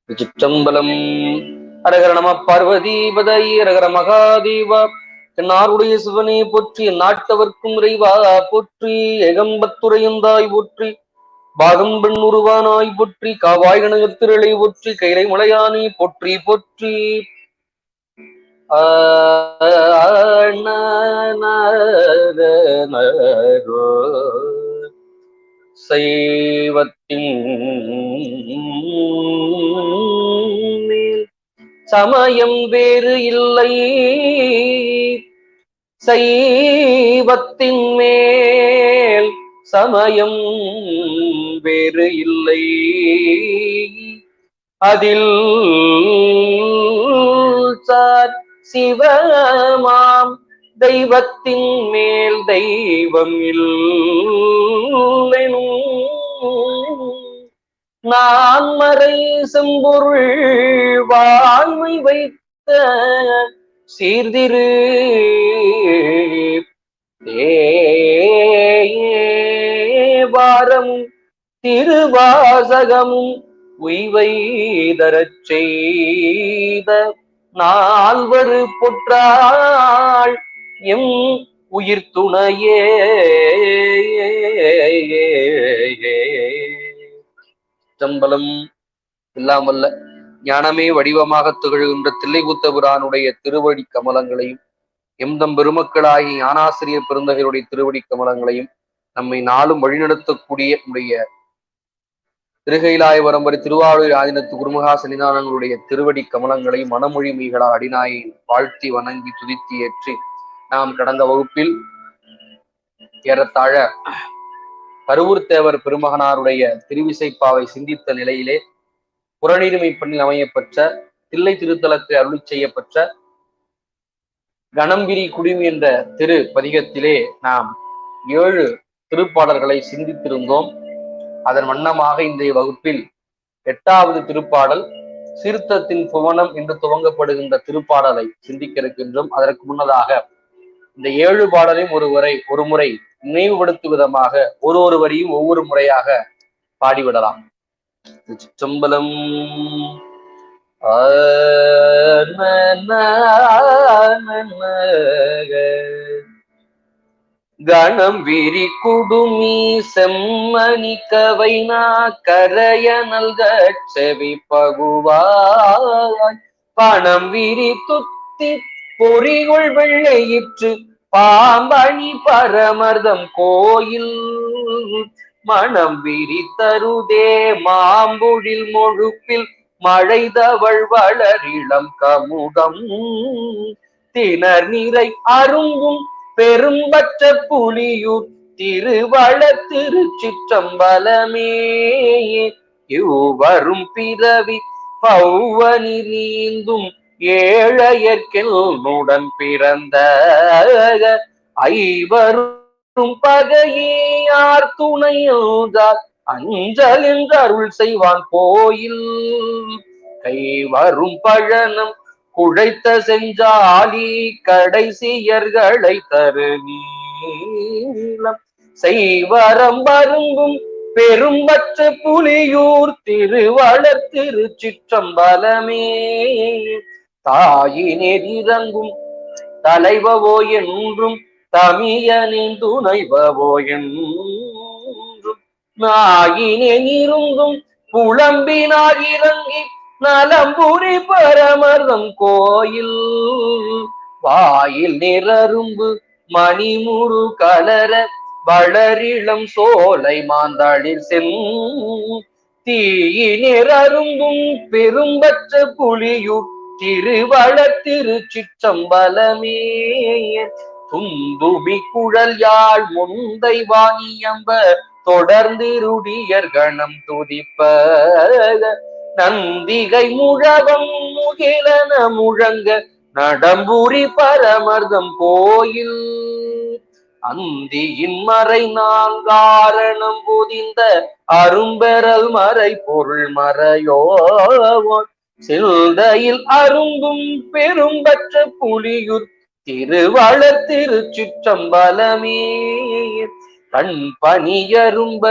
சிற்றம்பலம். அரகர நம பார்வதிபதை அரகர மகாதேவா. என்னாருடைய சிவனே போற்றி, நாட்டவர்க்கும் இறைவா போற்றி, ஏகம்பத்துரையந்தாய் போற்றி, பாகம் பெண் உருவானாய் போற்றி, காவாய் கனகத்திரளை போற்றி, கைலை முளையானே போற்றி போற்றி. சைவத்தின் சமயம் வேறு இல்லை, சைவத்தின் மேல் சமயம் வேறு இல்லை, அதில் சார் சிவமாம் தெய்வத்தின் மேல் தெய்வம் இல்லெனும் நான் மறை செம்பொருள் வாய்மை வைத்த சீர்திரு தேவாரமும் திருவாசகமும் உய்வை தரச் செய்த நால்வரு பொற்றாள் எம் உயிர் துணையே. சம்பலம் இல்லாமல்ல ஞானமே வடிவமாக திகழ்கின்ற தில்லைபுத்தபுரானுடைய திருவடி கமலங்களையும், எம்தம் பெருமக்களாகி ஞானாசிரியர் பெருந்தகையுடைய திருவடி கமலங்களையும், நம்மை நாளும் வழிநடத்தக்கூடிய நம்முடைய திருகைலாய வரம்பரி திருவாரூர் ஆதீனத்து குருமுகா சன்னிதானங்களுடைய திருவடி கமலங்களையும் மனமொழி மீகளா அடிநாயை வாழ்த்தி வணங்கி துதித்து ஏற்றி, நாம் கடந்த வகுப்பில் ஏறத்தாழ கருவூர் தேவர் பெருமகனாருடைய திருவிசைப்பாவை சிந்தித்த நிலையிலே புறநீர்மை பண்ணில் அமையப்பெற்ற தில்லை திருத்தலத்தை அருளி செய்யப்பட்ட கணம்பிரி குடிமி என்ற திரு பதிகத்திலே நாம் 7 திருப்பாடல்களை சிந்தித்திருந்தோம். அதன் வண்ணமாக இன்றைய வகுப்பில் 8வது திருப்பாடல் சீர்த்தத்தின் புவனம் என்று துவங்கப்படுகின்ற திருப்பாடலை சிந்திக்க இருக்கின்றோம். அதற்கு முன்னதாக இந்த 7 பாடலையும் ஒரு முறை நினைவுபடுத்தும் விதமாக ஒரு வரியும் ஒவ்வொரு முறையாக பாடிவிடலாம். சிற்றம்பலம். கணம் விரி குடுமி செம்மணி கவைனா கரைய நல்க செவி பகுவாய் பணம் விரி துத்தி பொறிகுள் வெள்ளையிற்று பாம்பணி பரமர்தம் கோயில் மணம் விரி தருதே மாம்பொழில் மொழுப்பில் மழைதவள் வளரிளம் கமுகம் திணர் நிறை அரும்பும் பெரும்பற்ற புலியூர் திருவள திருச்சிற்றம்பலமே இவ்வரும் பிறவி பௌவனி நீந்தும் ஏழையர்கெல்னுடன் பிறந்த ஐவரும் பகையார் துணையுதார் அஞ்சல் என்று அருள் செய்வான் கோயில் கைவரும் பழனம் குழைத்த செஞ்சாலி கடைசியர்களை தரு நீளம் செய்வரம் வரும்பும் பெரும்பற்ற புலியூர் திருவளர் திருச்சிற்றம்பலமே தாயினேர் இறங்கும் தலைவவோ என்றும் தமியனின் துணைவவோ என்றும் நாயினேன் இருந்தும் புலம்பினார் இறங்கி நலம்புரி பரமர்தம் கோயில் வாயில் நிறரும்பு மணிமுறு கலர வளரிளம் சோலை மாந்தாளில் தீயினிர் அரும்பும் பெரும்பற்ற புலியூர் திருவள திருச்சிற்றம்பலமே துந்துபி குழல் யாழ் முந்தை வாணியம்ப தொடர்ந்திருடியர் கணம் துதிப்ப நந்திகை முழவம் முகிலன முழங்க நடம்புரி பரமர்தம் கோயில் அந்தியின் மறை நான்காரணம் புதிந்த அரும்பெறல் மறை பொருள் மறையோ சில்தையில் அரும்பும் பெரும்பற்ற புலியூர் திருவளர் திருச்சிற்றம்பலமே கண் பனியரும்ப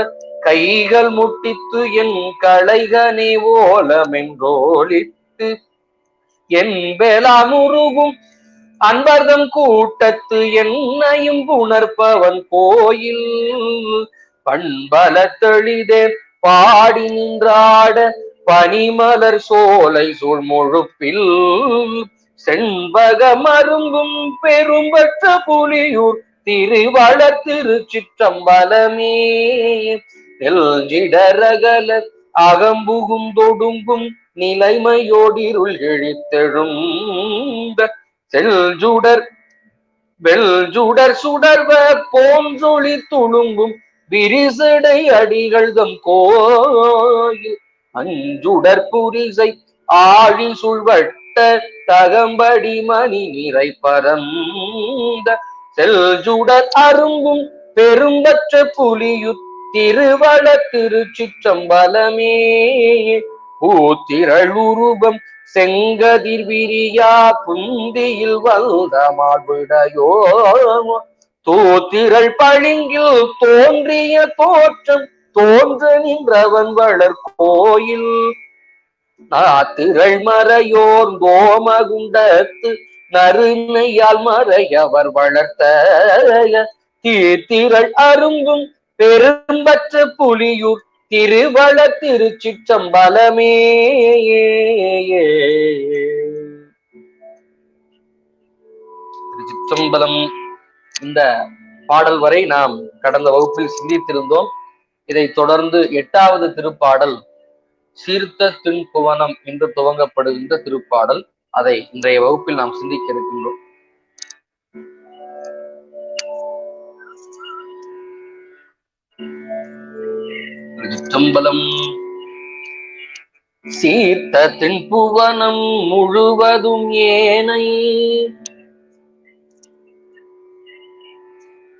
கைகள் முட்டித்து என் களைகனே ஓலமென்றோலிட்டு என் வேளாமுருகும் அன்பர்தம் கூட்டத்து என்னையும் புணர்ப்பவன் கோயில் பண்பல தெளிதே பாடி நின்றாட பனிமலர் சோலை சூழ்முழுப்பில் செண்பக மருங்கும் பெரும்பற்ற புலியூர் திருவளர் திருச்சிற்றம்பலமே தெல்ஜிடரகல அகம்புகுந்தொடுங்கும் நிலைமையோடிருள் இழித்தெழும் செல்ஜுடர் வெல்ஜுடர் சுடர்வ போன்றொளி துளுங்கும் விரிசடை அடிகள்தம் கோயில் அஞ்சுடர் புரிசை ஆழி சுழ்வட்ட தகம்படி மணி நிறை பரந்த செல்ஜுடர் அரும்பும் பெரும்பற்ற புலியுத் திருவள திருச்சிற்றம்பலமே பூத்திரள் உருவம் செங்கதிர் விரியா புந்தியில் வந்த மாவிடையோ தோத்திரள் பளிங்கில் தோன்றிய தோற்றம் தோன்ற நின்றவன் வளர் கோயில் நாத்திரள் மறையோர் கோமகுண்டத்து நறுமையால் மறையவர் வளர்த்த தீர்த்திரள் அரும்பும் பெரும்பற்ற புலியூர் திருவள திருச்சிற்றம்பலமே திருச்சிற்றம்பலம். இந்த பாடல் வரை நாம் கடந்த வகுப்பில் சிந்தித்திருந்தோம். இதை தொடர்ந்து 8வது திருப்பாடல் சீர்த்த திண்புவனம் என்று துவங்கப்படுகின்ற திருப்பாடல். அதை இன்றைய வகுப்பில் நாம் சிந்திக்க இருக்கின்றோம். திருச்சிற்றம்பலம். சீர்த்த திண்புவனம் முழுவதும் ஏனை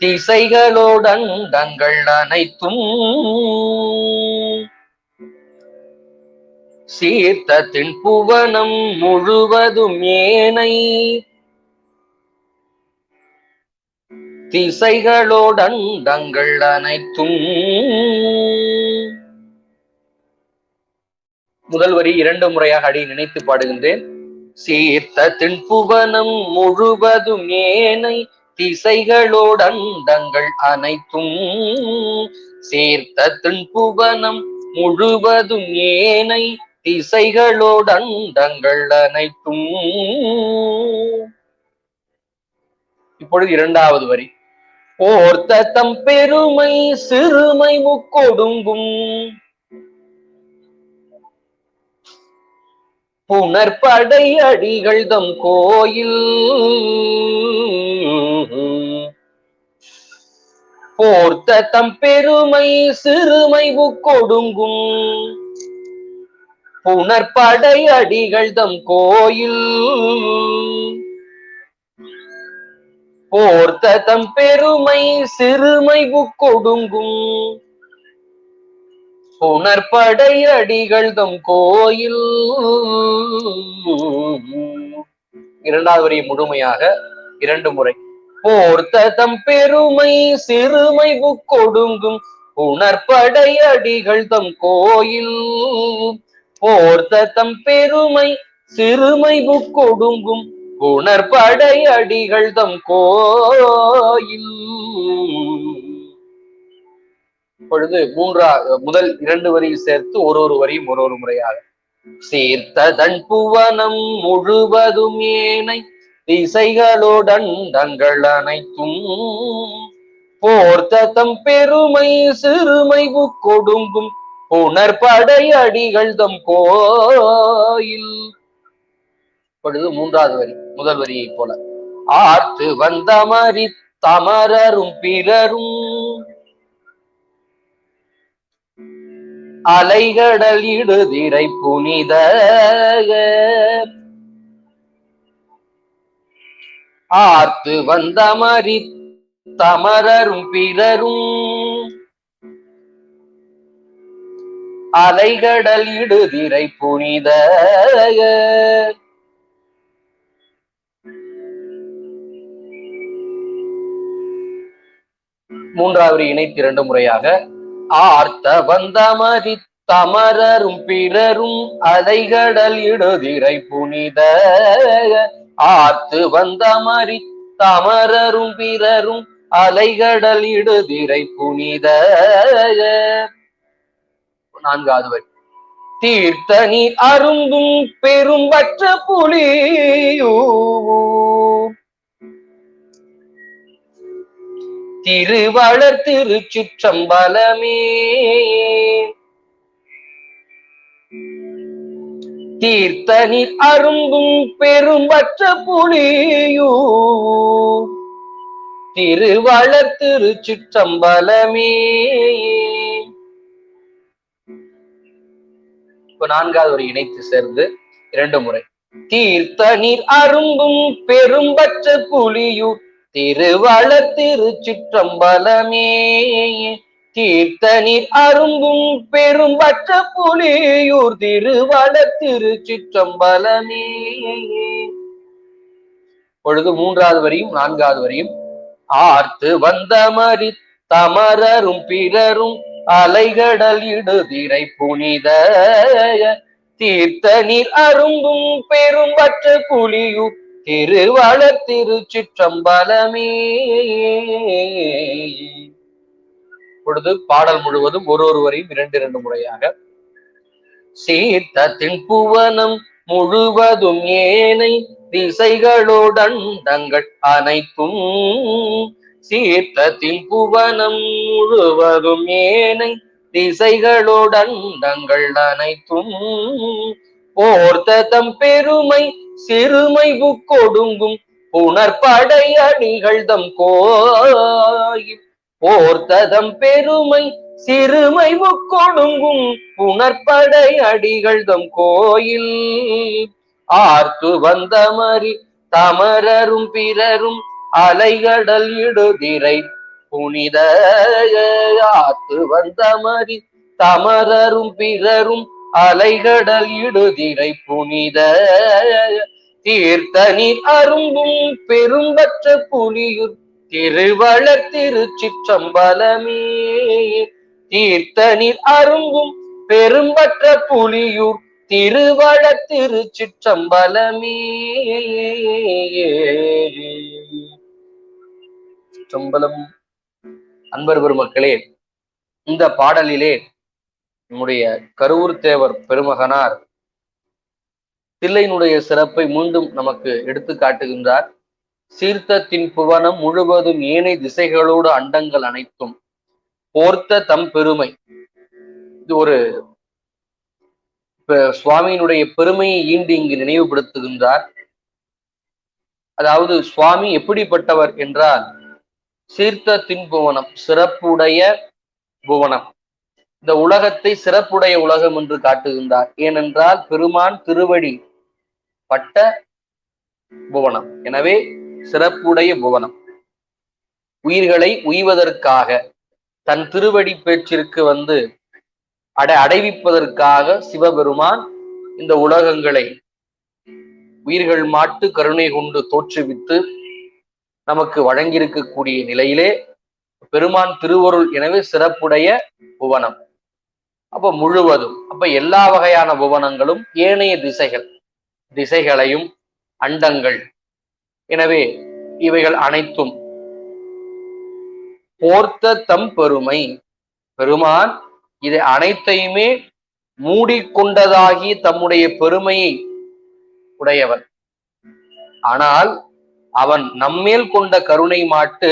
திசைகளோடண்டங்கள் அனைத்தும் சீர்த்த திண்புவனம் முழுவதும் ஏனை திசைகளோடண்டங்கள் அனைத்தும். முதல் வரி 2 முறையாக அடி நினைத்து பாடுகின்றேன். சீர்த்த திண்புவனம் முழுவதும் ஏனை திசைகளோடண்டங்கள் அனைத்தும் சீர்த்த திண்புவனம் முழுவதும் ஏனை திசைகளோடண்டங்கள் அனைத்தும். இப்பொழுது 2வது வரி. போர்த்த தம் பெருமை சிறுமை முக்கொடுங்கும் புனர்படை அடிகள் தம் கோயில் போர்த்த தம் பெருமை சிறுமை முக்கொடுங்கும் புனர்படை அடிகள் தம் கோயில் போர்த்த தம் பெருமை சிறுமை முக்கொடுங்கும் புனர்படை அடிகள் தம் கோயில். 2வது வரி முழுமையாக 2 முறை. போர்த்த தம் பெருமை சிறுமை முக்கொடுங்கும் புனர்படை அடிகள் தம் கோயில் போர்த்த தம் பெருமை சிறுமை முக்கொடுங்கும் புனர்படை அடிகள் தம் கோயில். இப்பொழுது முதல் 2 வரியில் சேர்த்து ஒரு வரியும் ஒரு முறையாக. சீர்த்த தண்புவனம் முழுவதும் ஏனை திசைகளோடண்டங்கள் அனைத்தும் போர்த்த தம் பெருமை சிறுமை முக்கொடுங்கும் புனர்படை அடிகள் தம் கோயில். இப்பொழுது 3வது வரி முதல் வரியை போல. ஆர்த்து வந்தமரி தமரரும் பிறரும் அலைகடல் இடுதிரை புனித ஆர்த்து வந்தமரி தமரரும் பிறரும் அலைகடல் இடுதிரை புனித 3வது வரி இணைத்து 2 முறையாக. ஆர்த்த வந்தமரி தமரரும் பிறரும் அலைகடல் இடுதிரை புனித ஆர்த்து வந்தமரி தமரரும் பிறரும் அலைகடல் இடுதிரை புனித. நான்காவது வரி. தீர்த்த நீர் அருந்தும் பெரும்பற்ற புலியூ திருவளர் திருச்சிற்றம்பலமே. தீர்த்த நீர் அருந்தும் பெரும்பற்ற புலியூ திருவளர் திருச்சிற்றம்பலமே. இப்ப நான்காவது ஒரு இணைத்து சேர்ந்து 2 முறை. தீர்த்த நீர் அருந்தும் பெரும்பற்ற புலியூர் திருவளர் திருச்சிற்றம்பலமே. தீர்த்த நீர் அருந்தும் பெரும்பற்ற புலியூர் திருவளர் திருச்சிற்றம்பலமே. பொழுது 3வது வரியும் 4வது வரியும். ஆர்த்து வந்தமரி தமரரும் பிறரும் அலைகடல் இடுதிரை புனித தீர்த்த நீர் அருந்தும் பெரும்பற்ற புலியூர் திருவளர் திருச்சிற்றம்பலமே. பொழுது பாடல் முழுவதும் ஒரு வரையும் 2 முறையாக. சீர்த்தத்தின் புவனம் முழுவதும் ஏனை திசைகளோடண்டங்கள் அனைத்தும். சீர்த்தத்தின் புவனம் முழுவதும் ஏனை திசைகளோடண்டங்கள் அனைத்தும். போர்த்ததம் பெருமை சிறுமை புக்கொடுங்கும் புனர்படை அடிகள் தம் கோயில். போர்த்ததம் பெருமை சிறுமை முக்கொடுங்கும் புனர்படை அடிகள் தம் கோயில். ஆர்த்து வந்தமரி தமரரும் பிறரும் அலைகடல் இடுதிரை புனித. ஆர்த்து வந்தமரி தமரரும் பிறரும் அலைகடல் இடுதிரை புனித. தீர்த்த நீர் அரும்பும் பெரும்பற்ற புலியூர் திருவளர் திருச்சிற்றம்பலமே. தீர்த்த நீர் அரும்பும் பெரும்பற்ற புலியூர் திருவளர் திருச்சிற்றம்பலமே. சிற்றம்பலம். அன்பர் பெருமக்களே, இந்த பாடலிலே நம்முடைய கருவூர் தேவர் பெருமகனார் தில்லையினுடைய சிறப்பை மீண்டும் நமக்கு எடுத்து காட்டுகின்றார். சீர்த்தத்தின் புவனம் முழுவதும் ஏனை திசைகளோடு அண்டங்கள் அனைத்தும் போர்த்த தம் பெருமை. இது ஒரு சுவாமியினுடைய பெருமையை ஈண்டு இங்கு நினைவுபடுத்துகின்றார். அதாவது சுவாமி எப்படிப்பட்டவர் என்றால், சீர்த்தத்தின் புவனம் சிறப்புடைய புவனம், இந்த உலகத்தை சிறப்புடைய உலகம் என்று காட்டுகின்றார். ஏனென்றால் பெருமான் திருவடி பட்ட புவனம், எனவே சிறப்புடைய புவனம். உயிர்களை உய்வதற்காக தன் திருவடி பேச்சிற்கு வந்து அடைவிப்பதற்காக சிவபெருமான் இந்த உலகங்களை உயிர்கள் மாட்டு கருணை கொண்டு தோற்றுவித்து நமக்கு வழங்கியிருக்கக்கூடிய நிலையிலே பெருமான் திருவருள், எனவே சிறப்புடைய புவனம். அப்ப முழுவதும், அப்ப எல்லா வகையான புவனங்களும் ஏனைய திசைகளையும் அண்டங்கள், எனவே இவைகள் அனைத்தும் போர்த்த தம் பெருமை. பெருமான் இதை அனைத்தையுமே மூடிக்கொண்டதாகி தம்முடைய பெருமையை உடையவன். ஆனால் அவன் நம்மேல் கொண்ட கருணை மாட்டு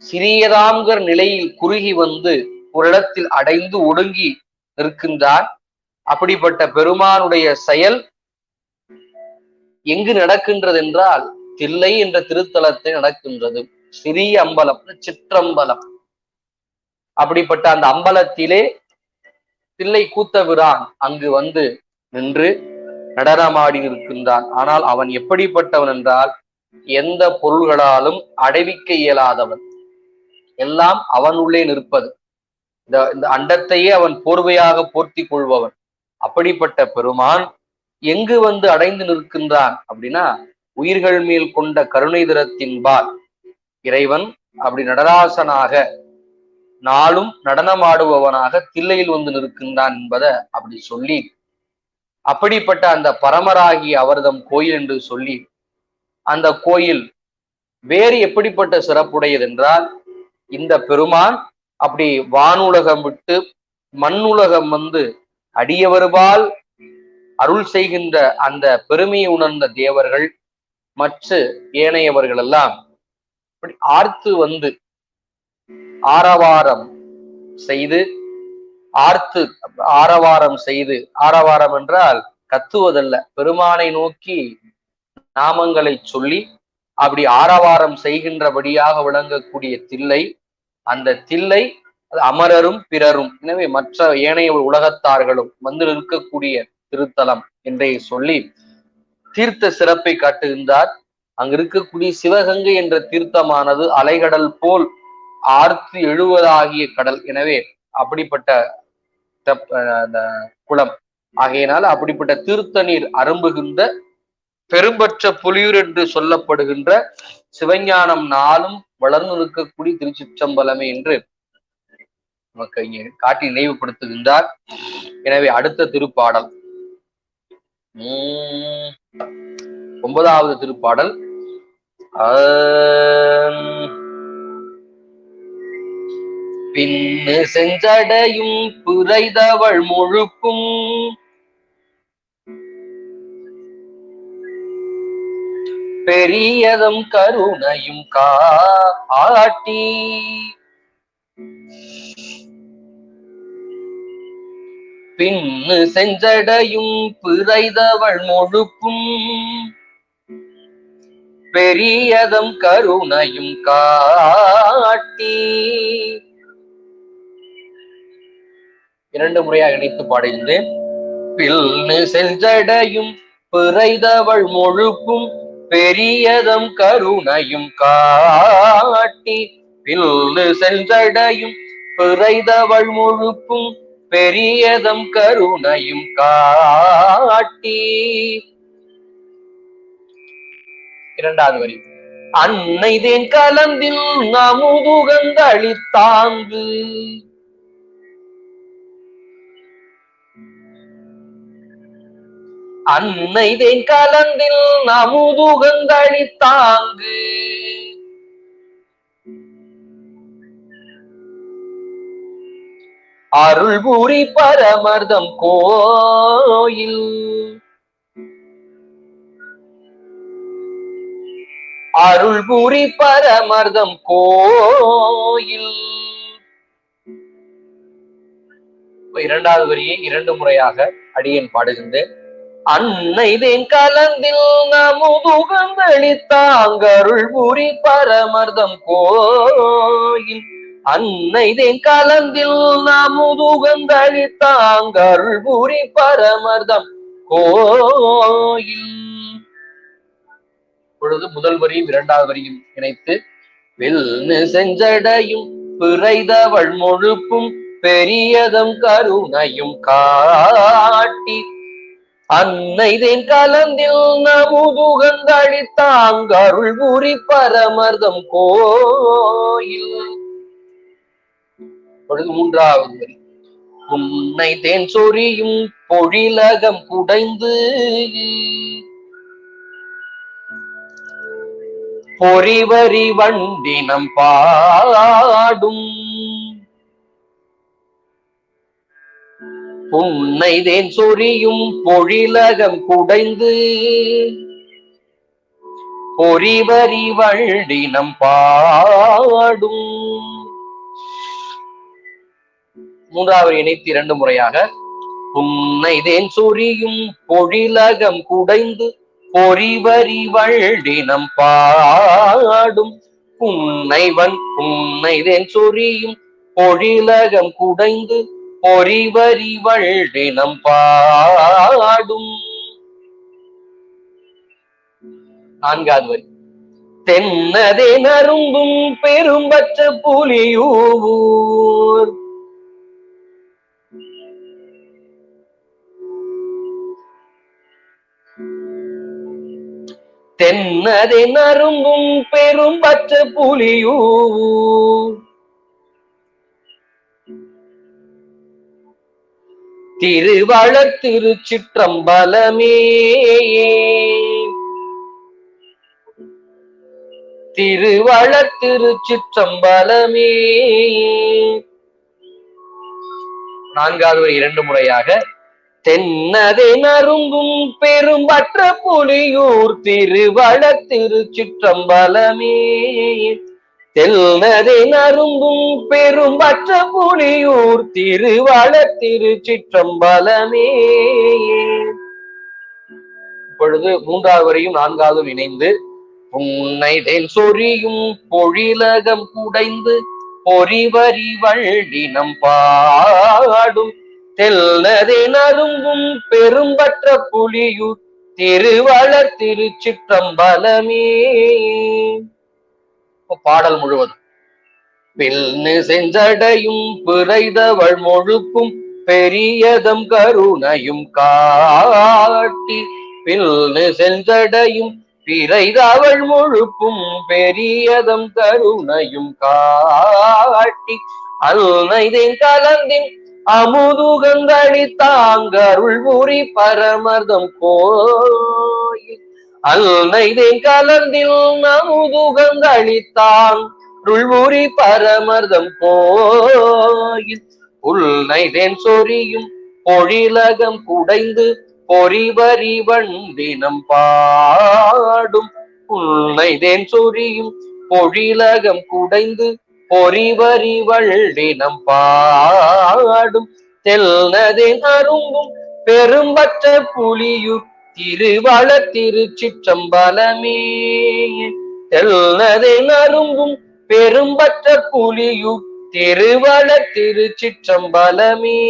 சிறியதாங்கிற நிலையில் குறுகி வந்து ஒரு இடத்தில் அடைந்து ஒடுங்கி நிற்கின்றான். அப்படிப்பட்ட பெருமானுடைய செயல் எங்கு நடக்கின்றது என்றால் தில்லை என்ற திருத்தலத்தில் நடக்கின்றது. சிறிய அம்பலம், சிற்றம்பலம். அப்படிப்பட்ட அந்த அம்பலத்திலே தில்லை கூத்தபிரான் அங்கு வந்து நின்று நடனமாடி நிற்கின்றான். ஆனால் அவன் எப்படிப்பட்டவன் என்றால் எந்த பொருள்களாலும் அடைவிக்க இயலாதவன், எல்லாம் அவனுள்ளே நிற்பது. இந்த அண்டத்தையே அவன் போர்வையாக போர்த்தி கொள்பவன். அப்படிப்பட்ட பெருமான் எங்கு வந்து அடைந்து நிற்கின்றான் அப்படின்னா, உயிர்கள் மேல் கொண்ட கருணை திறத்தின்பால் இறைவன் அப்படி நடராசனாக நாளும் நடனமாடுபவனாக தில்லையில் வந்து நிற்கின்றான் என்பதை அப்படி சொல்லி, அப்படிப்பட்ட அந்த பரமராகி அவர்தம் கோயில் என்று சொல்லி, அந்த கோயில் வேறு எப்படிப்பட்ட சிறப்புடையது என்றால், இந்த பெருமான் அப்படி வானுலகம் விட்டு மண்ணுலகம் வந்து அடியவருபால் அருள் செய்கின்ற அந்த பெருமையை உணர்ந்த தேவர்கள் மற்ற ஏனையவர்கள் எல்லாம் ஆர்த்து வந்து ஆரவாரம் செய்து ஆரவாரம் என்றால் கத்துவதல்ல, பெருமானை நோக்கி நாமங்களை சொல்லி அப்படி ஆரவாரம் செய்கின்றபடியாக விளங்கக்கூடிய தில்லை. அந்த தில்லை அமரரும் பிறரும், எனவே மற்ற ஏனைய உலகத்தார்களும் வந்து இருக்கக்கூடிய திருத்தலம் என்றே சொல்லி தீர்த்த சிறப்பை காட்டுகின்றார். அங்கு இருக்கக்கூடிய சிவகங்கை என்ற தீர்த்தமானது அலைகடல் போல் ஆர்த்து எழுவதாகிய கடல். எனவே அப்படிப்பட்ட குளம் ஆகையினால அப்படிப்பட்ட தீர்த்த நீர் அரும்புகின்ற பெரும்பற்ற புலியூர் என்று சொல்லப்படுகின்ற சிவஞானம் நாளும் வளர்ந்து நிற்கக்கூடிய திருச்சிற்றம்பலமே என்று நமக்கு இங்கே காட்டி நினைவுபடுத்துகின்றார். எனவே அடுத்த திருப்பாடல் 9வது திருப்பாடல். பின்னு செஞ்சடையும் புரைதவள் முழுக்கும் பெரியதும் கருணையும் காட்டி பின்னு செஞ்சடையும் பிறைதவள் முழுக்கும் பெரியதும் கருணையும் காட்டி. 2 முறையாக இணைத்து பாடுகின்றேன். பின்னு செஞ்சடையும் பிறைதவள் முழுக்கும் பெரியதும் கருணையும் காட்டி. பின்னு செஞ்சடையும் பிறைதவள் முழுக்கும் பெரியதும் கருணையும் காட்டி. 2வது வரி. அன்னை தேன் கலந்தில் அமுதுகந்தளித்தாங்கு அன்னை தேன் கலந்தில் அமுதுகந்தளித்தாங்கு அருள்புரி பரமர்தம் கோயில் அருள்புரி பரமர்தம் கோயில். 2வது வரியை 2 முறையாக அடியேன் பாடுகின்றேன். அன்னை தேன் கலந்தில் அமுதுகந்தளித்தாங்க அருள்புரி பரமர்தம் கோயில். அன்னை தேன் கலந்தில் அமுதுகந்தளித்தாங்க அருள்புரி பரமர்தம் கோயில். பொழுது முதல் வரியும் 2வது வரியும் இணைத்து வெல்னு செஞ்சடையும் பிறைதவள் முழுப்பும் பெரியதும் கருணையும் காட்டி. அன்னை தேன் கலந்தில் அமுதுகந்தளித்தாங்க அருள்புரி பரமர்தம் கோயில். பொழுது 3வது வரி. உன்னை தேன் சொரியும் பொழிலகம் குடைந்து பொறிவரி வண்டினம் பாடும். உன்னை தேன் சொரியும் பொழிலகம் குடைந்து பொறிவரி வண்டினம் பாடும். 3வது இணைத்து 2 முறையாக. உன்னை தேன் சொரியும் பொழிலகம் குடைந்து பொறிவரி வண்டினம் பாடும். உன்னை தேன் சொரியும் பொழிலகம் குடைந்து பொறிவரி வண்டினம் பாடும். 4வது வரி. தென்னதே நரும்பும் பெரும்பற்ற புலியூர் தென்னதே நரும்பும் பெரும்பற்ற புலியூர் திருவளர் திருச்சிற்றம்பலமே. திருவளர் திருச்சிற்றம்பலமே. நான்காவது ஒரு 2 முறையாக. தென்னதை நறுங்கும் பெரும்பற்ற புலியூர் திருவளர் திருச்சிற்றம்பலமே. தென்னதை நறுங்கும் பெரும்பற்ற புலியூர் திருவளர் திருச்சிற்றம்பலமே. இப்பொழுது 3வது வரையும் 4வது இணைந்து. உன்னை தென் சொரியும் பொழிலகம் குடைந்து பொறிவரி வள்ளினம் பாடும் தெல்லதை நறுங்கும் பெரும்பற்ற புலியூர் திருவளர் திருச்சிற்றம்பலமே. பாடல் முழுவதும். பில்னு செஞ்சடையும் பிறைதவள் மொழுப்பும் பெரியதம் கருணையும் காட்டி பில்னு செஞ்சடையும் பிறைதவள் முழுப்பும் பெரியதம் கருணையும் காட்டி அல்னைதேன் கலந்தின் அமுதுகந்தளித்தாங்கருள் உரி பரமர்தம் கோயில் அல்னைதேன் கலந்தில் அமுதுகந்தளித்தான் உரி பரமர்தம் கோயில் உள்னைதேன் சொரியும் பொழிலகம் குடைந்து பொறிவரி வண்டினம் பாடும் உள்னைதேன் சொரியும் பொழிலகம் குடைந்து பொறிவரி வள்ளினம் பாடும் தெல்னதேன் அரும்பும் பெரும்பற்ற புலியூர் திருவளர் திருச்சிற்றம்பலமே. தெல்னதேன் அரும்பும் பெரும்பற்ற புலியூர் திருவளர் திருச்சிற்றம்பலமே.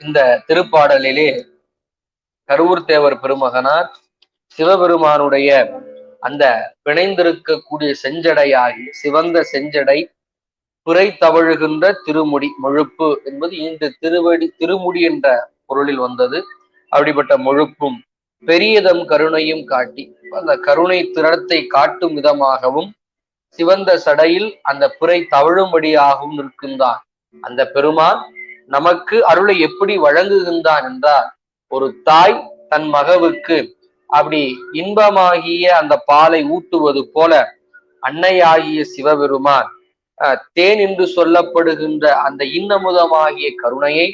இந்த திருப்பாடலிலே கருவூர் தேவர் பெருமகனார் சிவபெருமானுடைய அந்த பிணைந்திருக்கக்கூடிய செஞ்சடையாகி சிவந்த செஞ்சடை புரை தவழுகின்ற திருமுடி முழுப்பு என்பது இந்த திருமுடி என்ற பொருளில் வந்தது. அப்படிப்பட்ட முழுப்பும் பெரியதம் கருணையும் காட்டி அந்த கருணை திறத்தை காட்டும் விதமாகவும் சிவந்த சடையில் அந்த புரை தவழும்படியாகவும் நிற்கின்றான். அந்த பெருமான் நமக்கு அருளை எப்படி வழங்குகின்றான் என்றால், ஒரு தாய் தன் மகவுக்கு அப்படி இன்பமாகிய அந்த பாலை ஊட்டுவது போல அன்னையாகிய சிவபெருமான் தேன் என்று சொல்லப்படுகின்ற அந்த இன்னமுதமாகிய கருணையை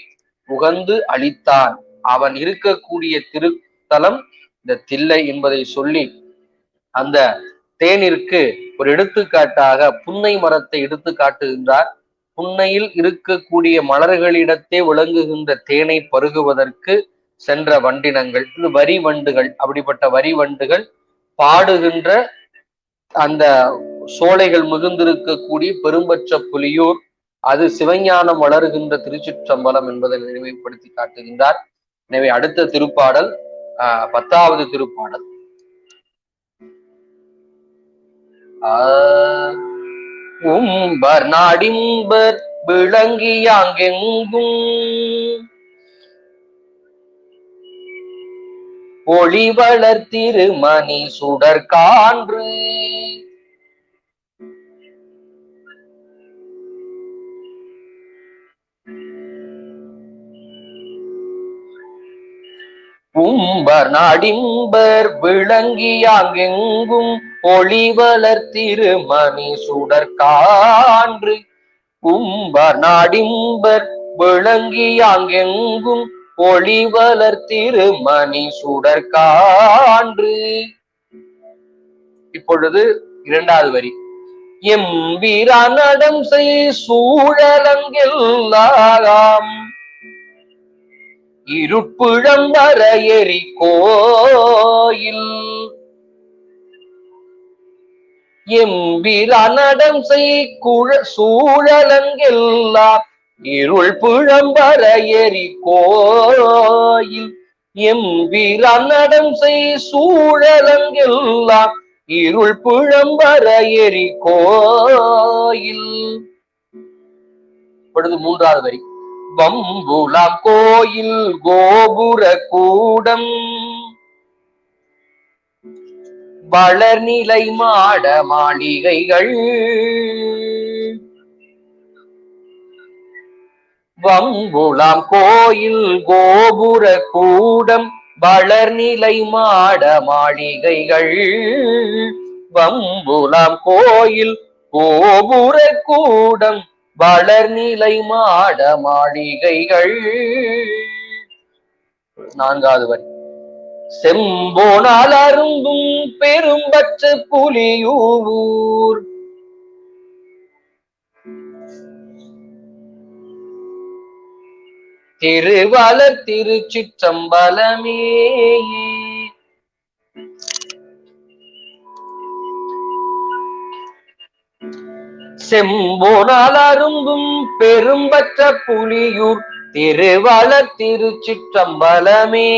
உகந்து அளித்தான். அவன் இருக்கக்கூடிய திருத்தலம் இந்த தில்லை என்பதை சொல்லி அந்த தேனிற்கு ஒரு எடுத்துக்காட்டாக புன்னை மரத்தை எடுத்து காட்டுகின்றார். புன்னையில் இருக்கக்கூடிய மலர்களிடத்தே விளங்குகின்ற தேனை பருகுவதற்கு சென்ற வண்டினங்கள், இது வரி வண்டுகள். அப்படிப்பட்ட வரி வண்டுகள் பாடுகின்ற அந்த சோலைகள் மிகுந்திருக்கக்கூடிய பெரும்பற்ற புலியூர், அது சிவஞானம் வளருகின்ற திருச்சிற்றம்பலம் என்பதை நினைவுபடுத்தி காட்டுகின்றார். எனவே அடுத்த திருப்பாடல் 10வது திருப்பாடல். உம்பர் நாடிம்பர் விளங்கியாங்கெங்கும் ஒளி வளர்த்திருமணி சுடற்கான்று உம்பர் நாடிம்பர் விளங்கியாங்கெங்கும் ஒளி வளர்த்திருமணி சுடற்கான்று உம்பர் நாடிம்பர் விளங்கியாங்கெங்கும் ஒளி வளர்த்திருமணி சுடற்கான்று. இப்பொழுது 2வது வரி. எம்பிரானடம் செய் சூழலங்கெல்லாம் இருட்புழம்பர எரி கோயில் எம்பிரானடம் செய் சூழலங்கெல்லாம் இருள் புழம்பர எரி கோயில் எம்பிரானடம் செய் சூழலங்கெல்லாம் இருள் புழம்பர எரி கோயில். இப்பொழுது 3வது வரி. வம்புலாம் கோயில் கோபுர கூடம் வளர்நிலை மாட மாளிகைகள் வம்புலாம் கோயில் கோபுர கூடம் வளர்நிலை மாட மாளிகைகள் வம்புலாம் கோயில் கோபுர கூடம் வளர்நிலை மாட மாளிகைகள். நான்காவது வரி. செம்போனால் அரும்பும் பெரும்பற்ற புலியூர் திருவளர் திருச்சிற்றம்பலமே. செம்போனால் அரும்பும் பெரும்பற்ற புலியூர் திருவளர் திருச்சிற்றம்பலமே.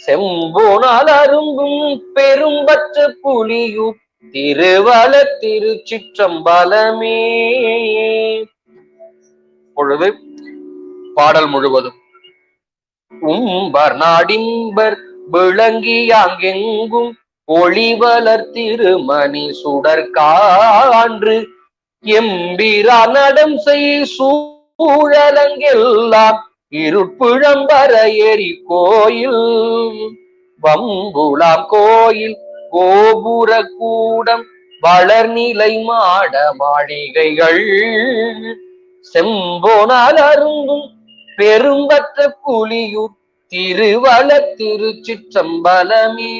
செம்போனால் அரும்பும் பெரும்பற்ற புலியூர் திருவளர் திருச்சிற்றம்பலமே. பொழுது பாடல் முழுவதும். உம்பர் நாடின்பர் விளங்கியாங்கெங்கும் ஒளிவளர் திருமணி சுடற்கான்று எம்பிரா நடம் செய் சூழலங்கெல்லாம் இருட்புழம்பர எரி கோயில் வம்புலாம் கோயில் கோபுர கூடம் வளர்நிலை மாட மாளிகைகள் செம்போனால் அரும்பும் பெரும்பற்ற புலியூர் திருவளர் திருச்சிற்றம்பலமே.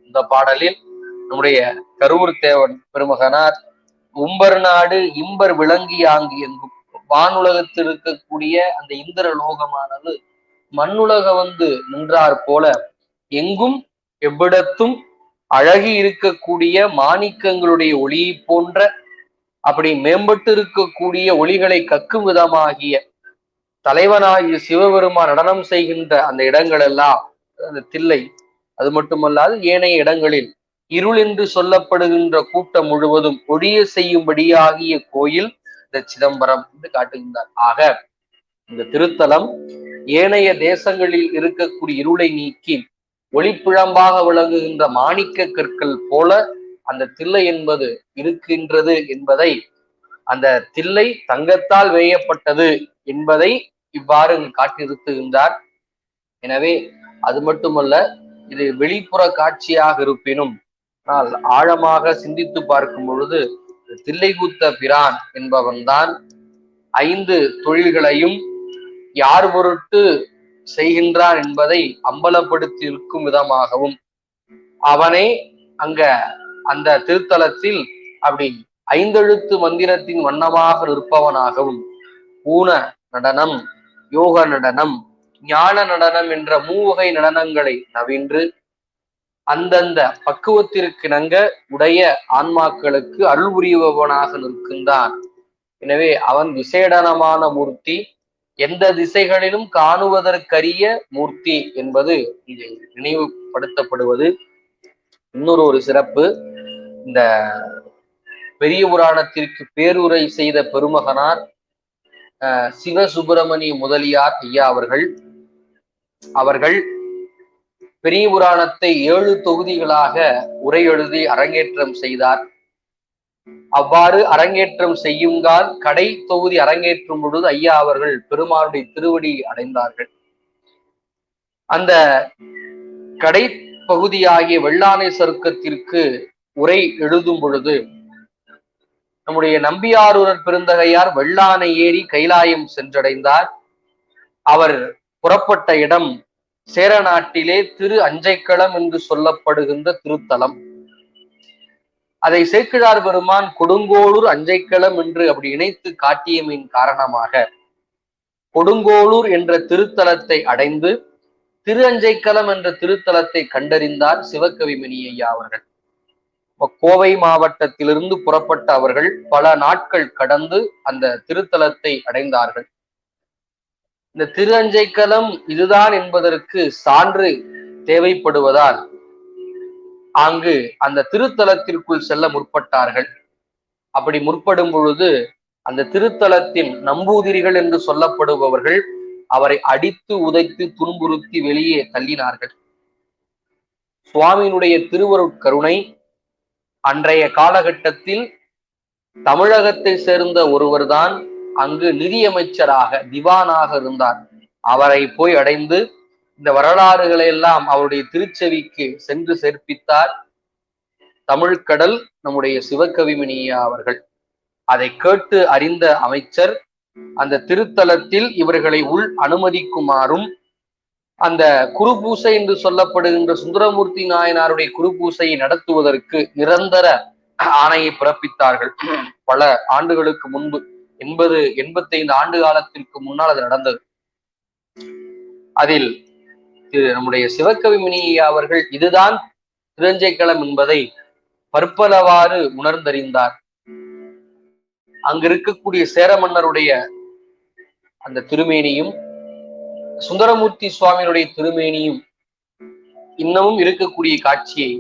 இந்த பாடலில் நம்முடைய கரூர் தேவன் பெருமகனார் உம்பர் நாடு இம்பர் விளங்கியாங்கு எங்கும் வானுலகத்தில் இருக்கக்கூடிய அந்த இந்திர லோகமானது மண்ணுலக வந்து நின்றார் போல எங்கும் எவ்விடத்தும் அழகி இருக்கக்கூடிய மாணிக்கங்களுடைய ஒளியை போன்ற அப்படி மேம்பட்டு இருக்கக்கூடிய ஒளிகளை கக்கும் விதமாகிய தலைவனாகிய சிவபெருமான் நடனம் செய்கின்ற அந்த இடங்கள் எல்லாம் அந்த தில்லை, அது மட்டுமல்லாது ஏனைய இடங்களில் இருள் என்று சொல்லப்படுகின்ற கூட்டம் முழுவதும் ஒழிய செய்யும்படியாகிய கோயில் இந்த சிதம்பரம் என்று காட்டுகின்றார். ஆக இந்த திருத்தலம் ஏனைய தேசங்களில் இருக்கக்கூடிய இருளை நீக்கி ஒளிப்பிழம்பாக விளங்குகின்ற மாணிக்க கற்கள் போல அந்த தில்லை என்பது இருக்கின்றது என்பதை, அந்த தில்லை தங்கத்தால் வேயப்பட்டது என்பதை இவ்வாறு காட்டியிருத்துகின்றார். எனவே அது மட்டுமல்ல, இது வெளிப்புற காட்சியாக இருப்பினும் ஆனால் ஆழமாக சிந்தித்து பார்க்கும் பொழுது தில்லைக்கூத்த பிரான் என்பவன்தான் 5 தொழில்களையும் யார் பொருட்டு செய்கின்றான் என்பதை அம்பலப்படுத்தி இருக்கும் விதமாகவும் அவனே அங்க அந்த திருத்தலத்தில் அப்படி 5 எழுத்து மந்திரத்தின் வண்ணமாக நிற்பவனாகவும் ஊன நடனம், யோக நடனம், ஞான நடனம் என்ற 3 வகை நடனங்களை நவின்று அந்தந்த பக்குவத்திற்கிணங்க உடைய ஆன்மாக்களுக்கு அருள் புரிபவனாக நிற்கின்றான். எனவே அவன் விசேடனமான மூர்த்தி, எந்த திசைகளிலும் காணுவதற்கரிய மூர்த்தி என்பது இங்கு நினைவுபடுத்தப்படுவது. இன்னொரு சிறப்பு, இந்த பெரிய புராணத்திற்கு பேருரை செய்த பெருமகனார் சிவசுப்பிரமணிய முதலியார் ஐயா அவர்கள் பெரிய புராணத்தை 7 தொகுதிகளாக உரை எழுதி அரங்கேற்றம் செய்தார். அவ்வாறு அரங்கேற்றம் செய்யுங்கால் கடை தொகுதி அரங்கேற்றும் பொழுது ஐயா அவர்கள் பெருமானுடைய திருவடி அடைந்தார்கள். அந்த கடை பகுதியாகிய வெள்ளானை சருக்கத்திற்கு உரை எழுதும் பொழுது நம்முடைய நம்பியாரூரர் பெருந்தகையார் வெள்ளானை ஏறி கைலாயம் சென்றடைந்தார். அவர் புறப்பட்ட இடம் சேர நாட்டிலே திரு அஞ்சைக்களம் என்று சொல்லப்படுகின்ற திருத்தலம். அதை சேக்கிழார் பெருமான் கொடுங்கோளூர் அஞ்சைக்களம் என்று அப்படி இணைத்து காட்டியமையின் காரணமாக கொடுங்கோளூர் என்ற திருத்தலத்தை அடைந்து திரு அஞ்சைக்களம் என்ற திருத்தலத்தை கண்டறிந்தார் சிவகவிமணி ஐயா அவர்கள். கோவை மாவட்டத்திலிருந்து புறப்பட்ட அவர்கள் பல நாட்கள் கடந்து அந்த திருத்தலத்தை அடைந்தார்கள். இந்த திரு அஞ்சைக்களம் இதுதான் என்பதற்கு சான்று தேவைப்படுவதால் அங்கு அந்த திருத்தலத்திற்குள் செல்ல முற்பட்டார்கள். அப்படி முற்படும் பொழுது அந்த திருத்தலத்தின் நம்பூதிரிகள் என்று சொல்லப்படுபவர்கள் அவரை அடித்து உதைத்து துன்புறுத்தி வெளியே தள்ளினார்கள். சுவாமியினுடைய திருவருட்கருணை அன்றைய காலகட்டத்தில் தமிழகத்தை சேர்ந்த ஒருவர்தான் அங்கு நிதியமைச்சராக திவானாக இருந்தார். அவரை போய் அடைந்து இந்த வரலாறுகளை எல்லாம் அவருடைய திருச்செவிக்கு சென்று சேர்ப்பித்தார் தமிழ்கடல் நம்முடைய சிவகவிமணியா அவர்கள். அதை கேட்டு அறிந்த அமைச்சர் அந்த திருத்தலத்தில் இவர்களை உள் அனுமதிக்குமாறும் அந்த குருபூசை என்று சொல்லப்படுகின்ற சுந்தரமூர்த்தி நாயனாருடைய குருபூசையை நடத்துவதற்கு நிரந்தர ஆணையை பிறப்பித்தார்கள். பல ஆண்டுகளுக்கு முன்பு 85 ஆண்டு காலத்திற்கு முன்னால் அது நடந்தது. அதில் நம்முடைய சிவகவிமணியா அவர்கள் இதுதான் திருஞ்சைக்களம் என்பதை பற்பலவாறு உணர்ந்தறிந்தார். அங்கு இருக்கக்கூடிய சேர மன்னருடைய அந்த திருமேனியும் சுந்தரமூர்த்தி சுவாமியினுடைய திருமேனியும் இன்னமும் இருக்கக்கூடிய காட்சியை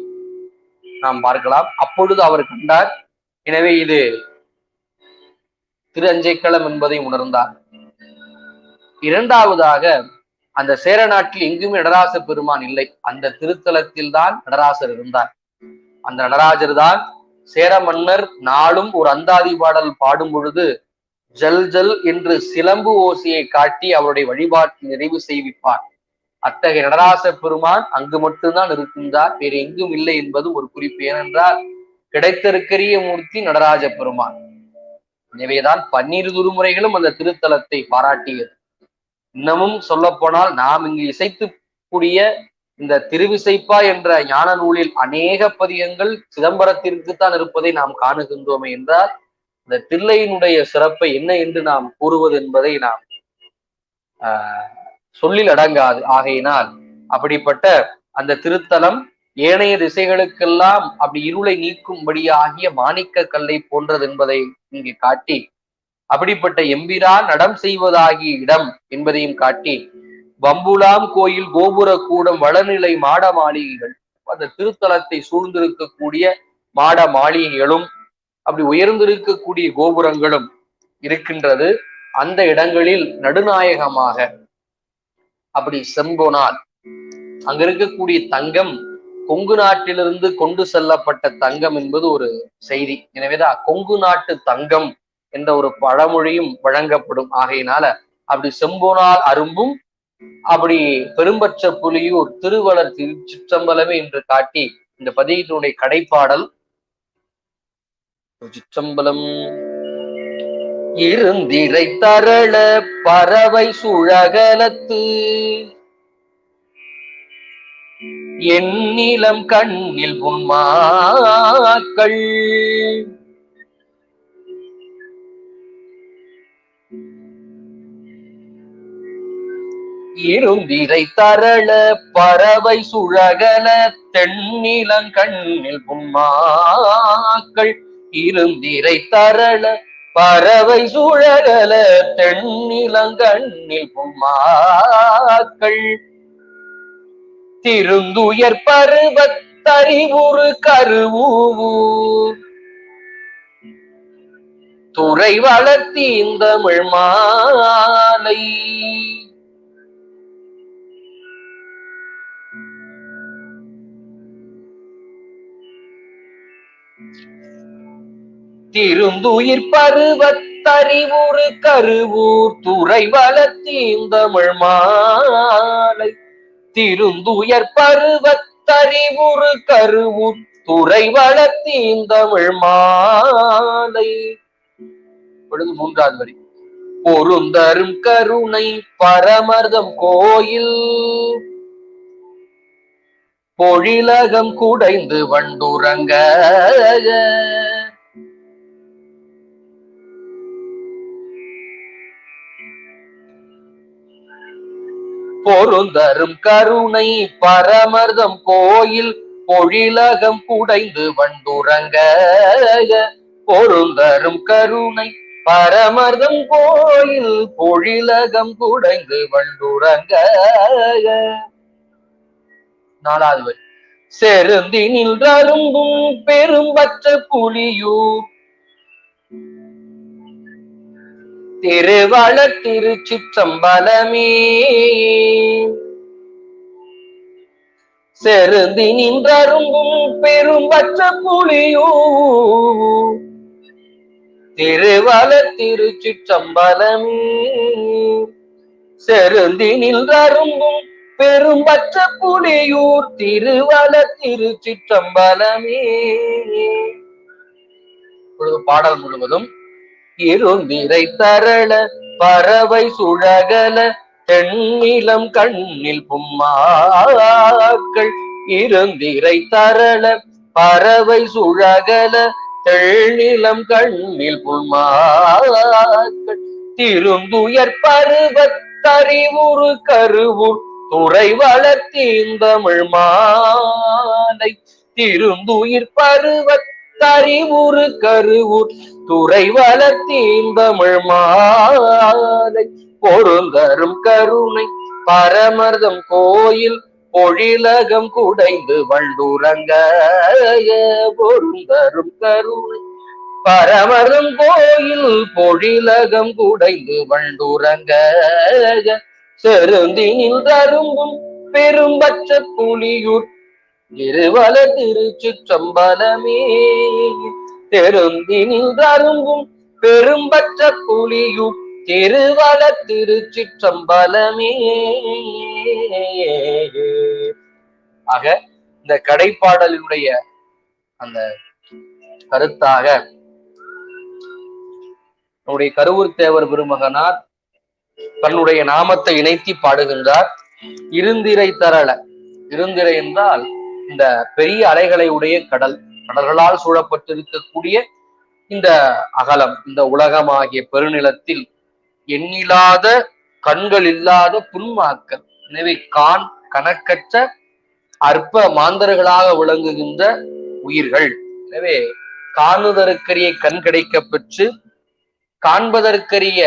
நாம் பார்க்கலாம். அப்பொழுது அவர் கண்டார். எனவே இது திரு அஞ்சைக்களம் என்பதை உணர்ந்தார். இரண்டாவதாக, அந்த சேர நாட்டில் எங்குமே நடராச பெருமான் இல்லை. அந்த திருத்தலத்தில் தான் நடராசர் இருந்தார். அந்த நடராஜர் தான் சேர மன்னர் நாளும் ஒரு அந்தாதி பாடல் பாடும் பொழுது ஜல் ஜல் என்று சிலம்பு ஓசையை காட்டி அவருடைய வழிபாட்டை நிறைவு செய்விப்பார். அத்தகைய நடராச பெருமான் அங்கு மட்டும்தான் இருக்கின்றார், வேறு எங்கும் இல்லை என்பது ஒரு குறிப்பு. ஏனென்றால் கிடைத்திருக்கிற மூர்த்தி நடராஜ பெருமான். எனவேதான் 12 திருமுறைகளும் அந்த திருத்தலத்தை பாராட்டியது. இன்னமும் சொல்ல போனால் நாம் இங்கு இசைத்து கூடிய இந்த திருவிசைப்பா என்ற ஞான நூலில் அநேக பதிகங்கள் சிதம்பரத்திற்கு தான் இருப்பதை நாம் காணுகின்றோமே என்றால் இந்த தில்லையினுடைய சிறப்பை என்ன என்று நாம் கூறுவது என்பதை நாம் சொல்லில் அடங்காது. ஆகையினால் அப்படிப்பட்ட அந்த திருத்தலம் ஏனைய திசைகளுக்கெல்லாம் அப்படி இருளை நீக்கும்படியாகிய மாணிக்க கல்லை போன்றது என்பதை இங்கு காட்டி, அப்படிப்பட்ட எம்பிரான் நடம் செய்வதாகிய இடம் என்பதையும் காட்டி, வம்புலாம் கோயில் கோபுர கூடம் வளநிலை மாட மாளிகைகள், அந்த திருத்தலத்தை சூழ்ந்திருக்கக்கூடிய மாட மாளிகைகளும் அப்படி உயர்ந்திருக்கக்கூடிய கோபுரங்களும் இருக்கின்றது. அந்த இடங்களில் நடுநாயகமாக அப்படி செம்பொனால் அங்க இருக்கக்கூடிய தங்கம் கொங்கு நாட்டிலிருந்து கொண்டு செல்லப்பட்ட தங்கம் என்பது ஒரு செய்தி. எனவேதான் கொங்கு நாட்டு தங்கம் என்ற ஒரு பழமொழியும் வழங்கப்படும். ஆகையினால அப்படி செம்பொனால் அரும்பும் அப்படி பெரும்பற்ற புலியூர் திருவளர் திருச்சிற்றம்பலமே என்று காட்டி இந்த பதிகத்தினுடைய கடைப்பாடல் சிற்றம்பலம் இருந்திரை தரள பறவை சுழகலத்து எண்ணிலம் கண்ணில் புன்மாக்கள் இருந்திரை தரள பறவை சுழகல தென்னிலங்கண்ணில் புன்மாக்கள் இருந்திரை தரள பறவை சுழகல தென்னிலங்கண்ணில் புன்மாக்கள் திருந்துயர் பருவத்தறிவுறு கருவூர் துறை வளர்த்தி இந்த மாலை திருந்துயிர் பருவத்தறிவுறு கருவூர் துறை வளர்த்தி இந்த மாலை திருந்துயர் பருவத்தறிவுறு கருவூர் துறை வளர்த்தி இந்த மாலை. மூன்றாவது வரி பொருந்தரும் கருணை பரமர்தம் கோயில் பொழிலகம் குடைந்து வண்டுறங்க பொருந்தரும் கருணை பரமர்தம் கோயில் பொழிலகம் குடைந்து வண்டுறங்க பொருந்தரும் கருணை பரமர்தம் கோயில் பொழிலகம் குடைந்து வண்டுறங்க. நாலாவது வரி செருந்தி நின்றரும்பும் பெரும்பற்ற புலியூர் திருவளர் திருச்சிற்றம்பலமே செருந்தி நின்றரும்பும் பெரும் பற்ற புலியூ திருவல திருச்சிற்றம்பலமே. செருந்தி நின்றரும்பும் பெரும் பற்ற புலியூர் திருவல திருச்சிற்றம்பலமே. பாடல் முழுவதும் இருந்திரை தரள பறவை சுழகல தென்னிலம் கண்ணில் பும்மாக்கள். இருந்திரை தரள பறவை சுழகல தெள்நிலம் கண்ணில் பும்மாக்கள். திருந்துயர் பருவத்தறிவுறு கருவூர் துறை வளர்த்தீந்தமிழ் மாலை. திருந்துயிர் பருவத்தறிவுறு கருவூர் துறை வளர்த்தீந்தமிழ் மாலை. பொருந்தரும் கருணை பரமர்தம் கோயில் பொழிலகம் குடைந்து வண்டுறங்க. பொருந்தரும் கருணை பரமர்தம் கோயில் பொழிலகம் குடைந்து வண்டுறங்க. செருந்தி நின்றரும்பும் பெரும்பற்ற புலியூர் திருவல திருச்சிற்றம்பலமே. செருந்தி நின்றரும்பும் பெரும்பற்ற புலியூர் திருவல திருச்சிற்றம்பலமே. ஆக இந்த கடைப்பாடலினுடைய அந்த கருத்தாக நம்முடைய கருவூர் தேவர் பெருமகனார் தன்னுடைய நாமத்தை இணைத்தி பாடுகின்றார். இருந்திரை தரள, இருந்திரை என்றால் இந்த பெரிய அலைகளை உடைய கடல், கடல்களால் சூழப்பட்டிருக்கக்கூடிய இந்த அகலம், இந்த உலகமாகிய பெருநிலத்தில் எண்ணில்லாத கண்கள் இல்லாத புன்மாக்கள். எனவே கணக்கற்ற அற்ப மாந்தர்களாக விளங்குகின்ற உயிர்கள். எனவே காணுதற்கரிய கண் கிடைக்க பெற்று காண்பதற்கரிய